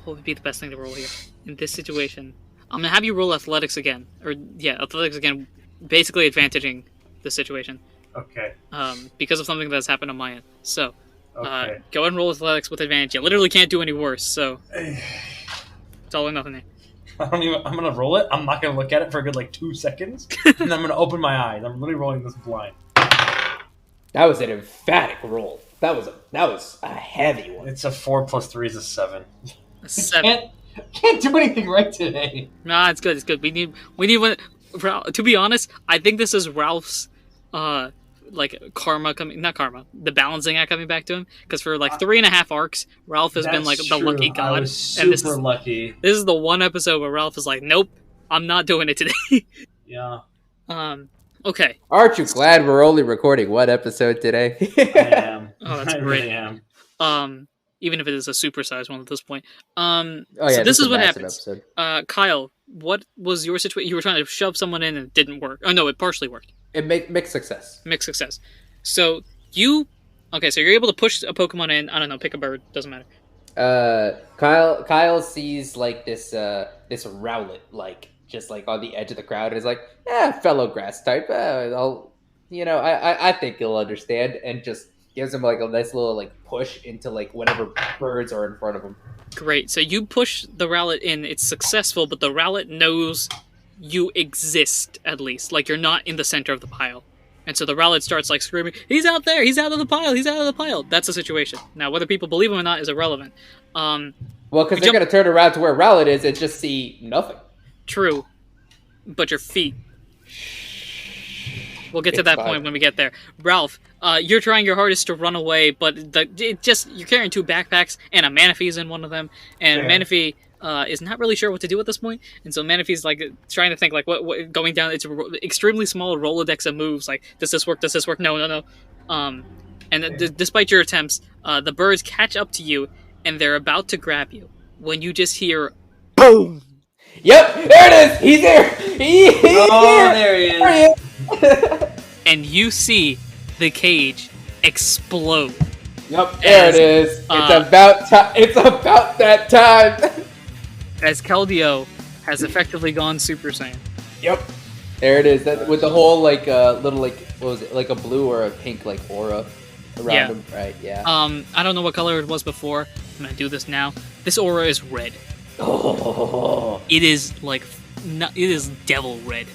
What would be the best thing to roll here? In this situation, I'm going to have you roll athletics again. Athletics again, basically advantaging the situation. Okay. Because of something that's happened on my end. So, Okay. go ahead and roll athletics with advantage. You literally can't do any worse, so... It's all or nothing there. I'm gonna roll it. I'm not gonna look at it for a good 2 seconds, and I'm gonna open my eyes. I'm really rolling this blind. That was an emphatic roll. That was a heavy one. It's a 4 plus 3 is a 7. A 7. Can't do anything right today. Nah, it's good. It's good. We need one. To be honest, I think this is Ralph's, karma coming. Not karma. The balancing act coming back to him. Because for 3.5 arcs, Ralph has been That's the lucky true. god. I was and super lucky. This is the one episode where Ralph is like, "Nope, I'm not doing it today." Yeah. Okay. Aren't you glad we're only recording one episode today? I am. Oh, that's I great. really am. Even if it is a supersized one at this point. Oh, So yeah, this is a what massive happens. episode. Kyle, what was your situation? You were trying to shove someone in and it didn't work. Oh no, it partially worked. It mixed success. Mixed success. So you're able to push a Pokemon in. I don't know, pick a bird. Doesn't matter. Kyle sees this Rowlet just on the edge of the crowd and is like, fellow grass type. I think he'll understand, and just gives him a nice little push into whatever birds are in front of him. Great. So you push the Rowlet in. It's successful, but the Rowlet knows you exist at least. You're not in the center of the pile. And so the Rowlet starts screaming, "He's out there! He's out of the pile! He's out of the pile!" That's the situation. Now, whether people believe him or not is irrelevant. Well, because they're going to turn around to where Rowlet is and just see nothing. True. But your feet. We'll get to that point when we get there. Ralph, you're trying your hardest to run away, but you're carrying 2 backpacks, and a Manaphy's in one of them, and Manaphy is not really sure what to do at this point, and so Manaphy's trying to think what going down. It's an extremely small Rolodex of moves. Does this work? Does this work? No. Despite your attempts, the birds catch up to you, and they're about to grab you when you just hear boom. Yep, there it is. He's there. He's here. There he is. And you see the cage explode. Yep, there it is. It's about time. It's about that time. As Keldeo has effectively gone Super Saiyan. Yep, there it is. With the whole little what was it, a blue or a pink aura around him, right? Yeah. I don't know what color it was before. I'm gonna do this now. This aura is red. Oh. It is it is devil red.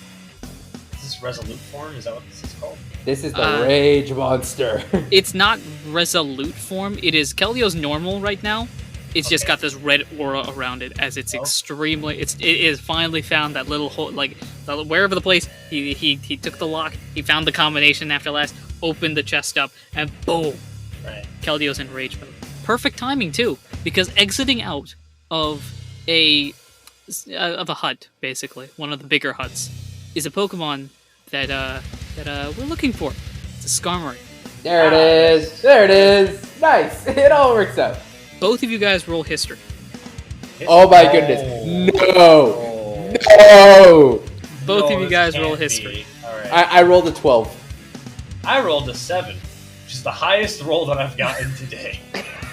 Is this Resolute form? Is that what this is called? This is the Rage Monster. It's not Resolute form. It is Keldeo's normal right now. It's just got this red aura around it, as it's extremely. It is finally found that little hole, wherever the place. He took the lock. He found the combination after last. Opened the chest up, and boom! Right. Keldeo's in rage mode. Perfect timing too, because exiting out of a hut, basically one of the bigger huts, is a Pokemon that we're looking for. It's a Skarmory. There it is. There it is. Nice. It all works out. Both of you guys roll history. Oh my goodness. No. No. Both of you guys roll history. All right. I rolled a 12. I rolled a 7, which is the highest roll that I've gotten today.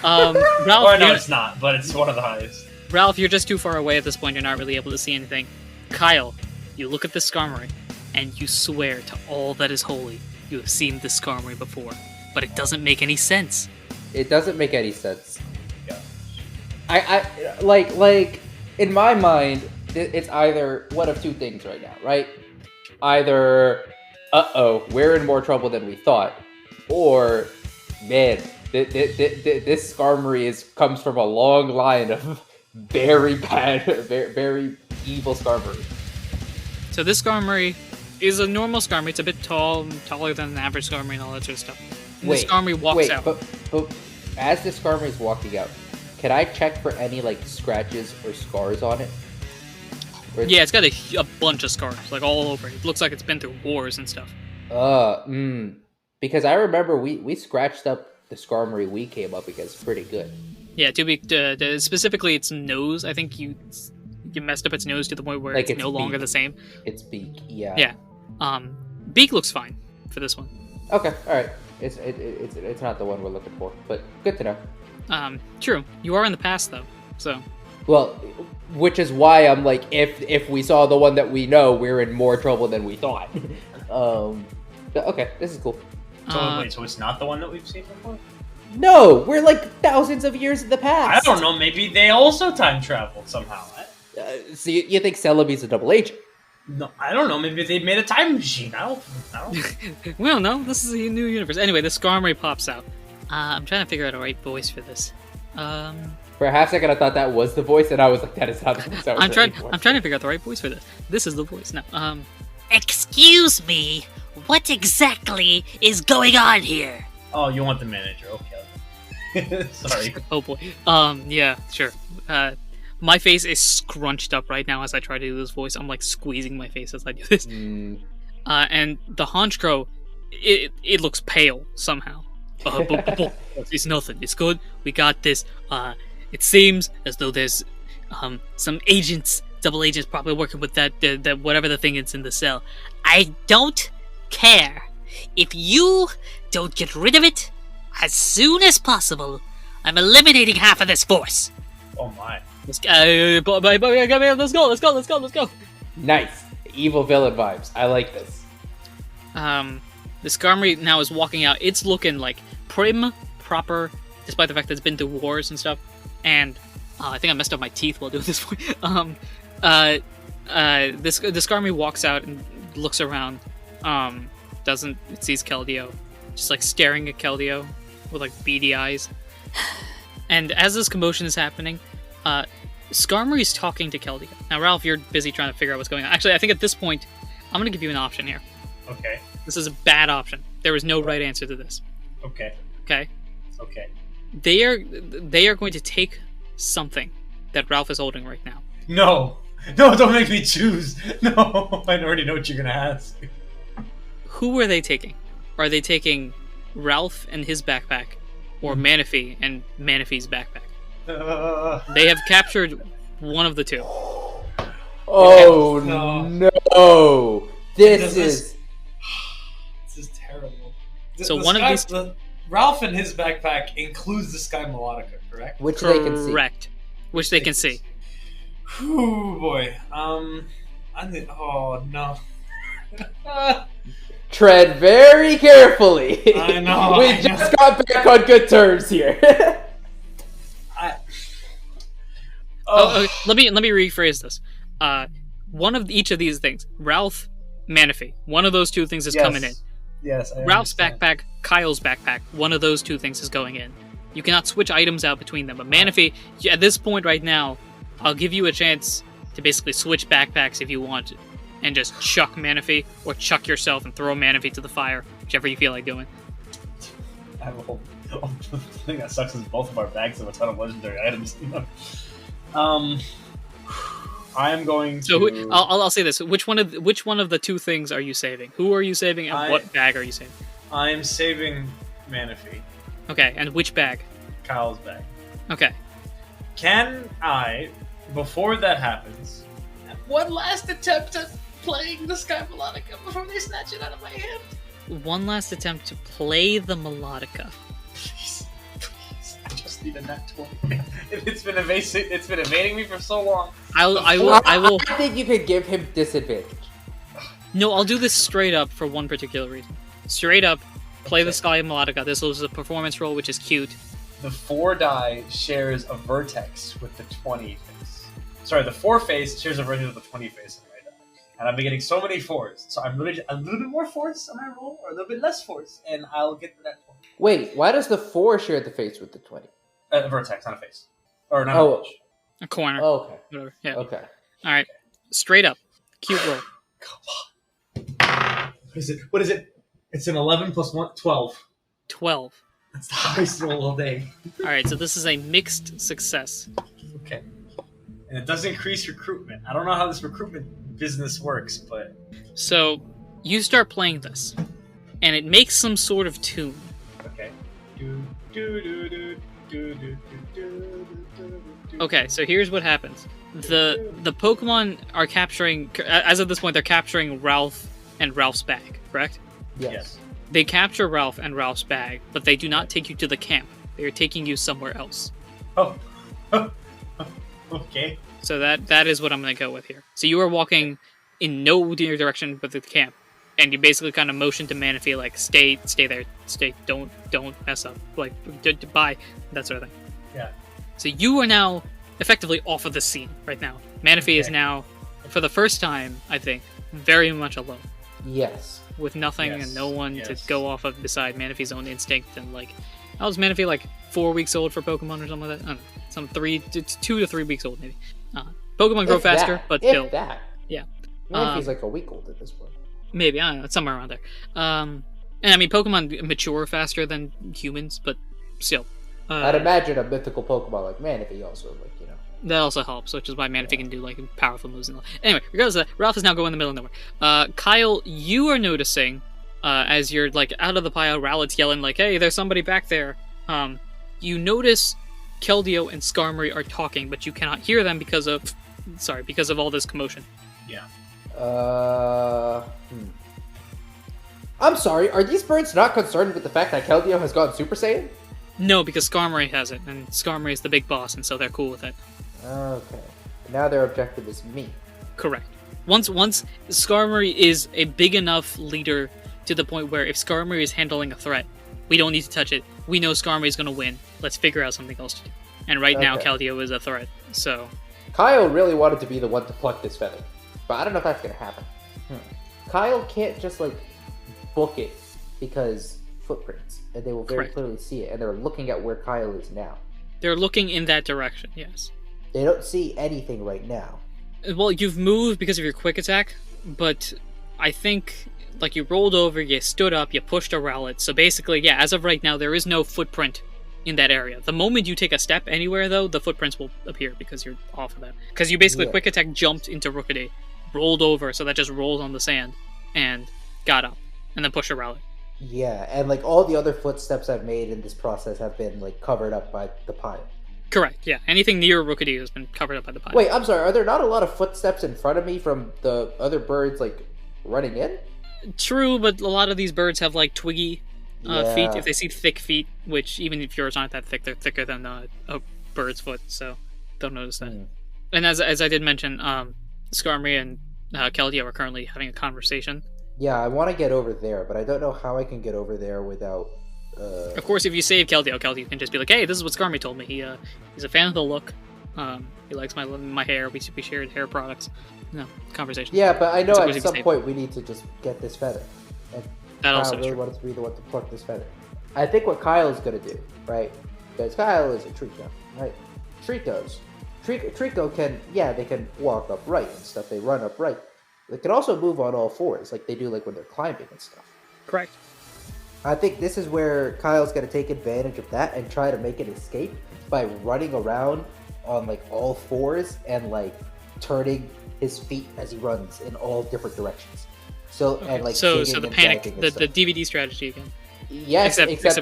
Ralph, or no, it's not, but it's one of the highest. Ralph, you're just too far away at this point. You're not really able to see anything. Kyle, you look at this Skarmory. and you swear to all that is holy you have seen this Skarmory before, but it doesn't make any sense. It doesn't make any sense. I like in my mind, it's either one of two things right now, right? Either, we're in more trouble than we thought, or, man, this Skarmory comes from a long line of very bad, very evil Skarmory. So this Skarmory is a normal Skarmory. It's a bit taller than an average Skarmory and all that sort of stuff. And the Skarmory walks out. But as the Skarmory is walking out, can I check for any like scratches or scars on it? Yeah, it's got a bunch of scars, like all over it. It looks like it's been through wars and stuff. Because I remember we scratched up the Skarmory we came up against pretty good. Yeah, to be specifically its nose. I think you messed up its nose to the point where like it's no longer the same. Its beak, yeah. Yeah. Beak looks fine for this one. Okay, all right. It's not the one we're looking for, but good to know. True. You are in the past though, so. Well, which is why I'm like, if we saw the one that we know, we're in more trouble than we thought. But okay, this is cool. So wait, so it's not the one that we've seen before? No, we're like thousands of years in the past. I don't know. Maybe they also time traveled somehow. So you think Celebi's a double agent? No, I don't know. Maybe they made a time machine. I don't. We don't know. This is a new universe. Anyway, the Skarmory pops out. I'm trying to figure out a right voice for this. For a half second, I thought that was the voice, and I was like, "That is not the voice." I'm trying to figure out the right voice for this. This is the voice. No. Excuse me. What exactly is going on here? Oh, you want the manager? Okay. Sorry. Oh boy. Yeah, sure. My face is scrunched up right now as I try to do this voice. I'm like squeezing my face as I do this. And the Honchkrow, it looks pale somehow. It's nothing. It's good. We got this. It seems as though there's some agents, double agents, probably working with that whatever the thing is in the cell. I don't care. If you don't get rid of it as soon as possible, I'm eliminating half of this force. Oh my. Let's go. Nice. Evil villain vibes. I like this. The Skarmory now is walking out. It's looking like prim, proper, despite the fact that it's been through wars and stuff. And I think I messed up my teeth while doing this. The Skarmory walks out and looks around. It sees Keldeo, just like staring at Keldeo with like beady eyes. And as this commotion is happening, Skarmory's talking to Keldeo. Now, Ralph, you're busy trying to figure out what's going on. Actually, I think at this point, I'm going to give you an option here. Okay. This is a bad option. There is no right answer to this. Okay. Okay? Okay. They are going to take something that Ralph is holding right now. No, don't make me choose. No, I already know what you're going to ask. Who are they taking? Are they taking Ralph and his backpack, or Manaphy and Manaphy's backpack? They have captured one of the two. Oh no! This is terrible. So one of these. Ralph and his backpack includes the Sky Melodica, correct? Which they can see. Correct. Which they can see. Oh boy. Oh no. Tread very carefully. I know. We just got back on good terms here. Let me rephrase this. One of each of these things, Ralph, Manaphy, one of those two things is coming in. Yes. Ralph's backpack, Kyle's backpack, one of those two things is going in. You cannot switch items out between them. But Manaphy, at this point right now, I'll give you a chance to basically switch backpacks if you want, and just chuck Manaphy, or chuck yourself and throw Manaphy to the fire, whichever you feel like doing. I have a whole the thing that sucks is both of our bags have a ton of legendary items. I am going to. So I'll say this: which one of the two things are you saving? Who are you saving, and what bag are you saving? I am saving Manaphy. Okay, and which bag? Kyle's bag. Okay. Can I, before that happens, have one last attempt at playing the Sky Melodica before they snatch it out of my hand? One last attempt to play the Melodica. Please, I just need a nat 20. It's been evading me for so long. I will. I think you could give him disadvantage. No, I'll do this straight up for one particular reason. Straight up, play the Sky Melodica. This was a performance roll, which is cute. The 4 die shares a vertex with the 20 face. Sorry, the 4 face shares a vertex with the 20 face in my die. And I've been getting so many 4s. So I'm literally a little bit more force on my roll, or a little bit less force, and I'll get to that point. Wait, why does the 4 share the face with the 20? A vertex, not a face. Or not a edge. A corner. Oh, okay. Whatever. Yeah. Okay. Alright. Straight up. Cute roll. Come on. What is it? It's an 11 plus 1, 12. 12. That's the highest roll all day. Alright, so this is a mixed success. Okay. And it does increase recruitment. I don't know how this recruitment business works, but... So, you start playing this, and it makes some sort of tune. Okay. Okay, so here's what happens. The Pokemon are capturing... As of this point, they're capturing Ralph and Ralph's bag, correct? Yes. They capture Ralph and Ralph's bag, but they do not take you to the camp. They are taking you somewhere else. Oh. Okay. So that is what I'm going to go with here. So you are walking in no direction but the camp, and you basically kind of motion to Manaphy, like, stay there, don't mess up, like, bye, that sort of thing. Yeah. So you are now effectively off of the scene right now. Manaphy is now, for the first time, I think, very much alone. Yes. With nothing and no one to go off of beside Manaphy's own instinct, and like, how was Manaphy, like 4 weeks old for Pokemon or something like that? I don't know, it's 2 to 3 weeks old maybe. Pokemon grow faster, but if still. that. Yeah. Manaphy's like a week old at this point. Maybe, I don't know, it's somewhere around there. And I mean, Pokemon mature faster than humans, but still. I'd imagine a mythical Pokemon like Manaphy also, like, you know. That also helps, which is why Manaphy can do, like, powerful moves and all. Anyway, regardless of that, Ralph is now going in the middle of nowhere. Kyle, you are noticing, as you're, like, out of the pile, Rowlett's yelling, like, hey, there's somebody back there. You notice Keldeo and Skarmory are talking, but you cannot hear them because of all this commotion. Yeah. I'm sorry, are these birds not concerned with the fact that Keldeo has gone Super Saiyan? No, because Skarmory has it, and Skarmory is the big boss, and so they're cool with it. Okay. Now their objective is me. Correct. Once Skarmory is a big enough leader to the point where if Skarmory is handling a threat, we don't need to touch it. We know Skarmory is going to win. Let's figure out something else to do. And right now, Keldeo is a threat, so... Kyle really wanted to be the one to pluck this feather, but I don't know if that's going to happen. Kyle can't just, like, book it because footprints, and they will very clearly see it, and they're looking at where Kyle is now. They're looking in that direction, yes. They don't see anything right now. Well, you've moved because of your quick attack, but I think, like, you rolled over, you stood up, you pushed a Rowlet, so basically, yeah, as of right now, there is no footprint in that area. The moment you take a step anywhere, though, the footprints will appear because you're off of that. Because you basically quick attack jumped into Rookidee, rolled over, so that just rolled on the sand, and got up, and then pushed a Rowlet. Yeah, and, like, all the other footsteps I've made in this process have been, like, covered up by the pile. Correct, yeah. Anything near Rookidee has been covered up by the pile. Wait, I'm sorry, are there not a lot of footsteps in front of me from the other birds, like, running in? True, but a lot of these birds have, like, twiggy feet. If they see thick feet, which even if yours aren't that thick, they're thicker than a bird's foot, so don't notice that. And as I did mention, Skarmory and Keldeo are currently having a conversation. Yeah, I want to get over there, but I don't know how I can get over there without... Of course, if you save Keldeo can just be like, hey, this is what Skarmory told me. He's a fan of the look. He likes my hair. We shared hair products. No, conversation. Yeah, but I know at some point we need to just get this feather. And that Kyle really wanted to be the one to pluck this feather. I think what Kyle's going to do, right? Because Kyle is a Trico, right? Trico can, they can walk upright and stuff. They run upright. They can also move on all fours, like they do like when they're climbing and stuff. Correct. I think this is where Kyle's going to take advantage of that and try to make an escape by running around on like all fours and like turning his feet as he runs in all different directions. So and like so the panic, the DVD strategy again. Yes, except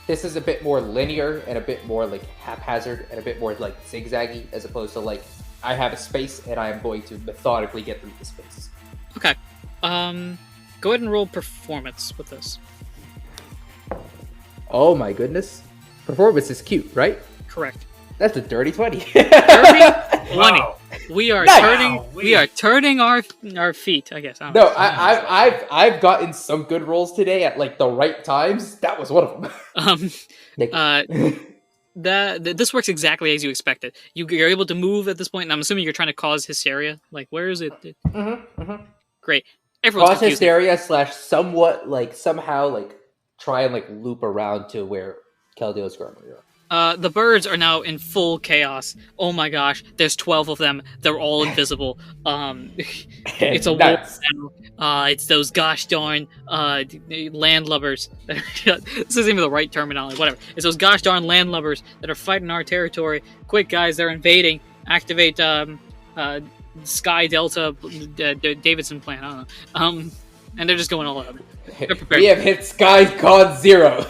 this is a bit more linear and a bit more like haphazard and a bit more like zigzaggy as opposed to like I have a space and I am going to methodically get through the space. Okay. Go ahead and roll performance with this. Oh my goodness. Performance is cute, right? Correct. That's a dirty 20. Dirty 20. Wow. we are Nice! turning our feet. I guess. I don't No, know. I've gotten some good rolls today at like the right times. That was one of them. This works exactly as you expected. You're able to move at this point, and I'm assuming you're trying to cause hysteria. Like, where is it? Great. Everyone's Cause confused. hysteria / somewhat like somehow like try and like loop around to where Keldeo's currently are. The birds are now in full chaos. Oh my gosh, there's 12 of them. They're all invisible. It's a war now. It's those gosh darn landlubbers. This isn't even the right terminology. Whatever. It's those gosh darn landlubbers that are fighting our territory. Quick, guys, they're invading. Activate Sky Delta Davidson plan. I don't know. And they're just going all out. They're prepared. We have hit Sky God 0.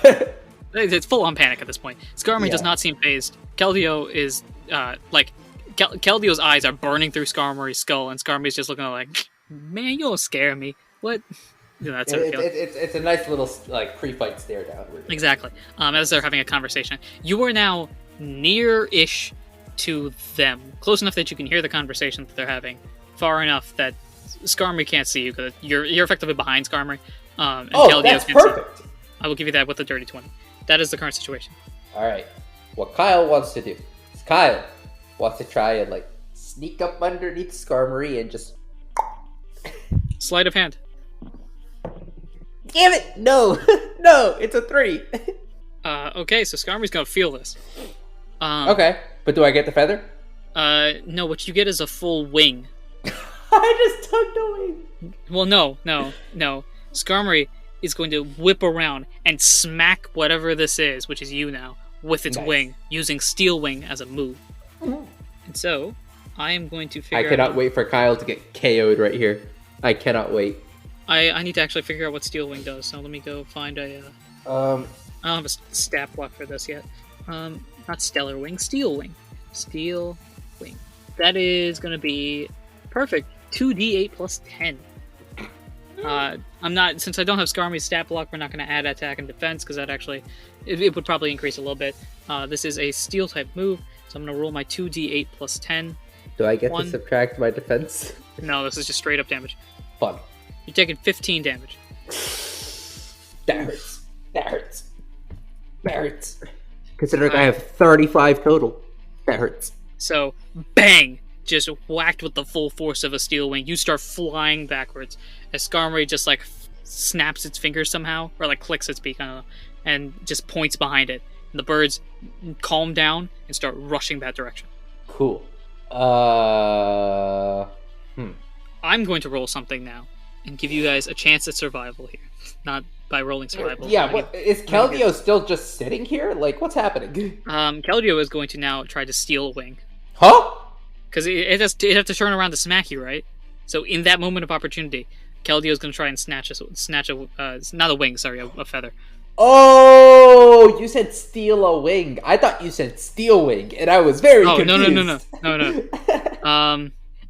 It's full on panic at this point. Skarmory does not seem phased. Keldeo is Keldeo's eyes are burning through Skarmory's skull, and Skarmory's just looking like, man, you don't scare me. What? That sort of it's a nice little like pre-fight stare down. Exactly. As they're having a conversation, you are now near-ish to them, close enough that you can hear the conversation that they're having, far enough that Skarmory can't see you because you're effectively behind Skarmory. And That's perfect. See. I will give you that with the dirty 20. That is the current situation. All right. What Kyle wants to do is Kyle wants to try and like sneak up underneath Skarmory and just sleight of hand. Damn it! No, no, it's a 3. Okay, so Skarmory's gonna feel this. Okay, but do I get the feather? No. What you get is a full wing. I just took the wing. Well, no. Skarmory is going to whip around and smack whatever this is, which is you now, with its wing, using Steel Wing as a move. And so, I am going to figure out... I cannot wait for Kyle to get KO'd right here. I cannot wait. I need to actually figure out what Steel Wing does, so let me go find a... I don't have a stat block for this yet. Not Stellar Wing, Steel Wing. Steel Wing. That is going to be perfect. 2d8 plus 10. I'm not, since I don't have Skarmory's stat block, we're not going to add attack and defense, because that actually, it would probably increase a little bit. This is a steel type move, so I'm going to roll my 2d8 plus 10. Do I get to subtract my defense? No, this is just straight up damage. Fun. You're taking 15 damage. That hurts. That hurts. That hurts. Considering I have 35 total. That hurts. So, bang! Just whacked with the full force of a steel wing. You start flying backwards as Skarmory just like snaps its fingers somehow, or like clicks its beak, I don't know, and just points behind it. And the birds calm down and start rushing that direction. Cool. I'm going to roll something now and give you guys a chance at survival here, not by rolling survival. Yeah, is Keldeo still just sitting here? Like, what's happening? Keldeo is going to now try to steal a wing. Huh? Because it has to turn around to smack you, right? So in that moment of opportunity, Keldeo is going to try and snatch not a wing, sorry, a feather. Oh, you said steal a wing. I thought you said steel wing, and I was very confused. No.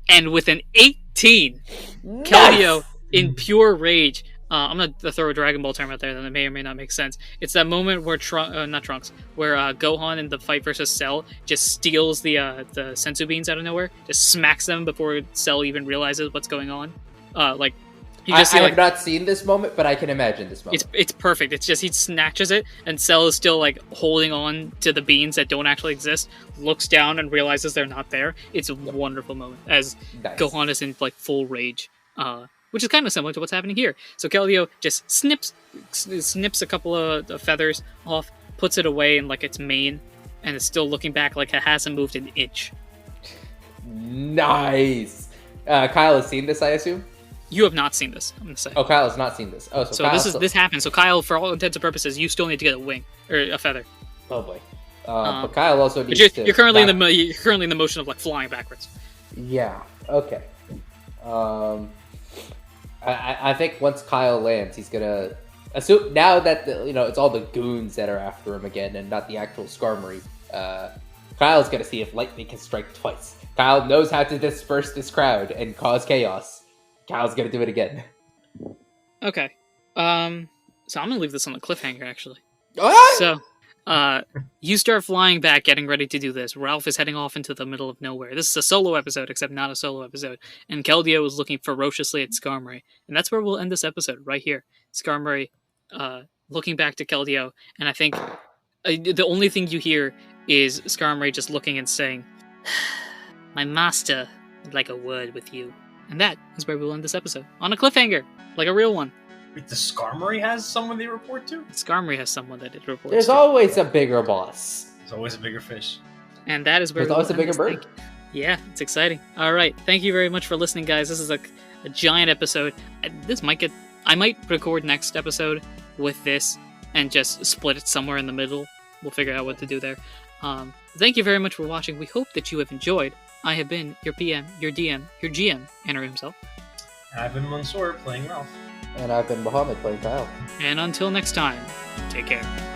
And with an 18, nice! Keldeo, in pure rage, I'm going to throw a Dragon Ball term out there that may or may not make sense. It's that moment where where Gohan in the fight versus Cell just steals the sensu beans out of nowhere, just smacks them before Cell even realizes what's going on. You just I have not seen this moment, but I can imagine this moment. It's perfect. It's just he snatches it, and Cell is still like holding on to the beans that don't actually exist. Looks down and realizes they're not there. It's a wonderful moment as Gohan is in like full rage. Which is kind of similar to what's happening here. So Keldeo just snips a couple of feathers off, puts it away in like its mane, and it's still looking back like it hasn't moved an inch. Nice. Kyle has seen this, I assume. You have not seen this, I'm gonna say. Oh, Kyle has not seen this. Oh, so this happened. So Kyle, for all intents and purposes, you still need to get a wing or a feather. Oh boy. But Kyle also needs to. You're currently in the motion of like flying backwards. Yeah. Okay. I think once Kyle lands, he's gonna assume now that it's all the goons that are after him again, and not the actual Skarmory. Kyle's gonna see if lightning can strike twice. Kyle knows how to disperse this crowd and cause chaos. Kyle's gonna do it again. Okay. So I'm gonna leave this on the cliffhanger actually. What? So You start flying back, getting ready to do this. Ralph is heading off into the middle of nowhere. This is a solo episode, except not a solo episode. And Keldeo is looking ferociously at Skarmory. And that's where we'll end this episode, right here. Skarmory looking back to Keldeo. And I think the only thing you hear is Skarmory just looking and saying, "My master would like a word with you." And that is where we'll end this episode. On a cliffhanger, like a real one. Wait, the Skarmory has someone they report to? Skarmory has someone that it reports There's to. always a bigger boss. There's always a bigger fish. And that is where There's always a bigger bird. Yeah, it's exciting. All right, thank you very much for listening, guys. This is a giant episode. I might record next episode with this and just split it somewhere in the middle. We'll figure out what to do there. Thank you very much for watching. We hope that you have enjoyed. I have been your PM, your DM, your GM, Anirudh himself. I've been Mansour playing Ralph. And I've been Muhammad playing Kyle. And until next time, take care.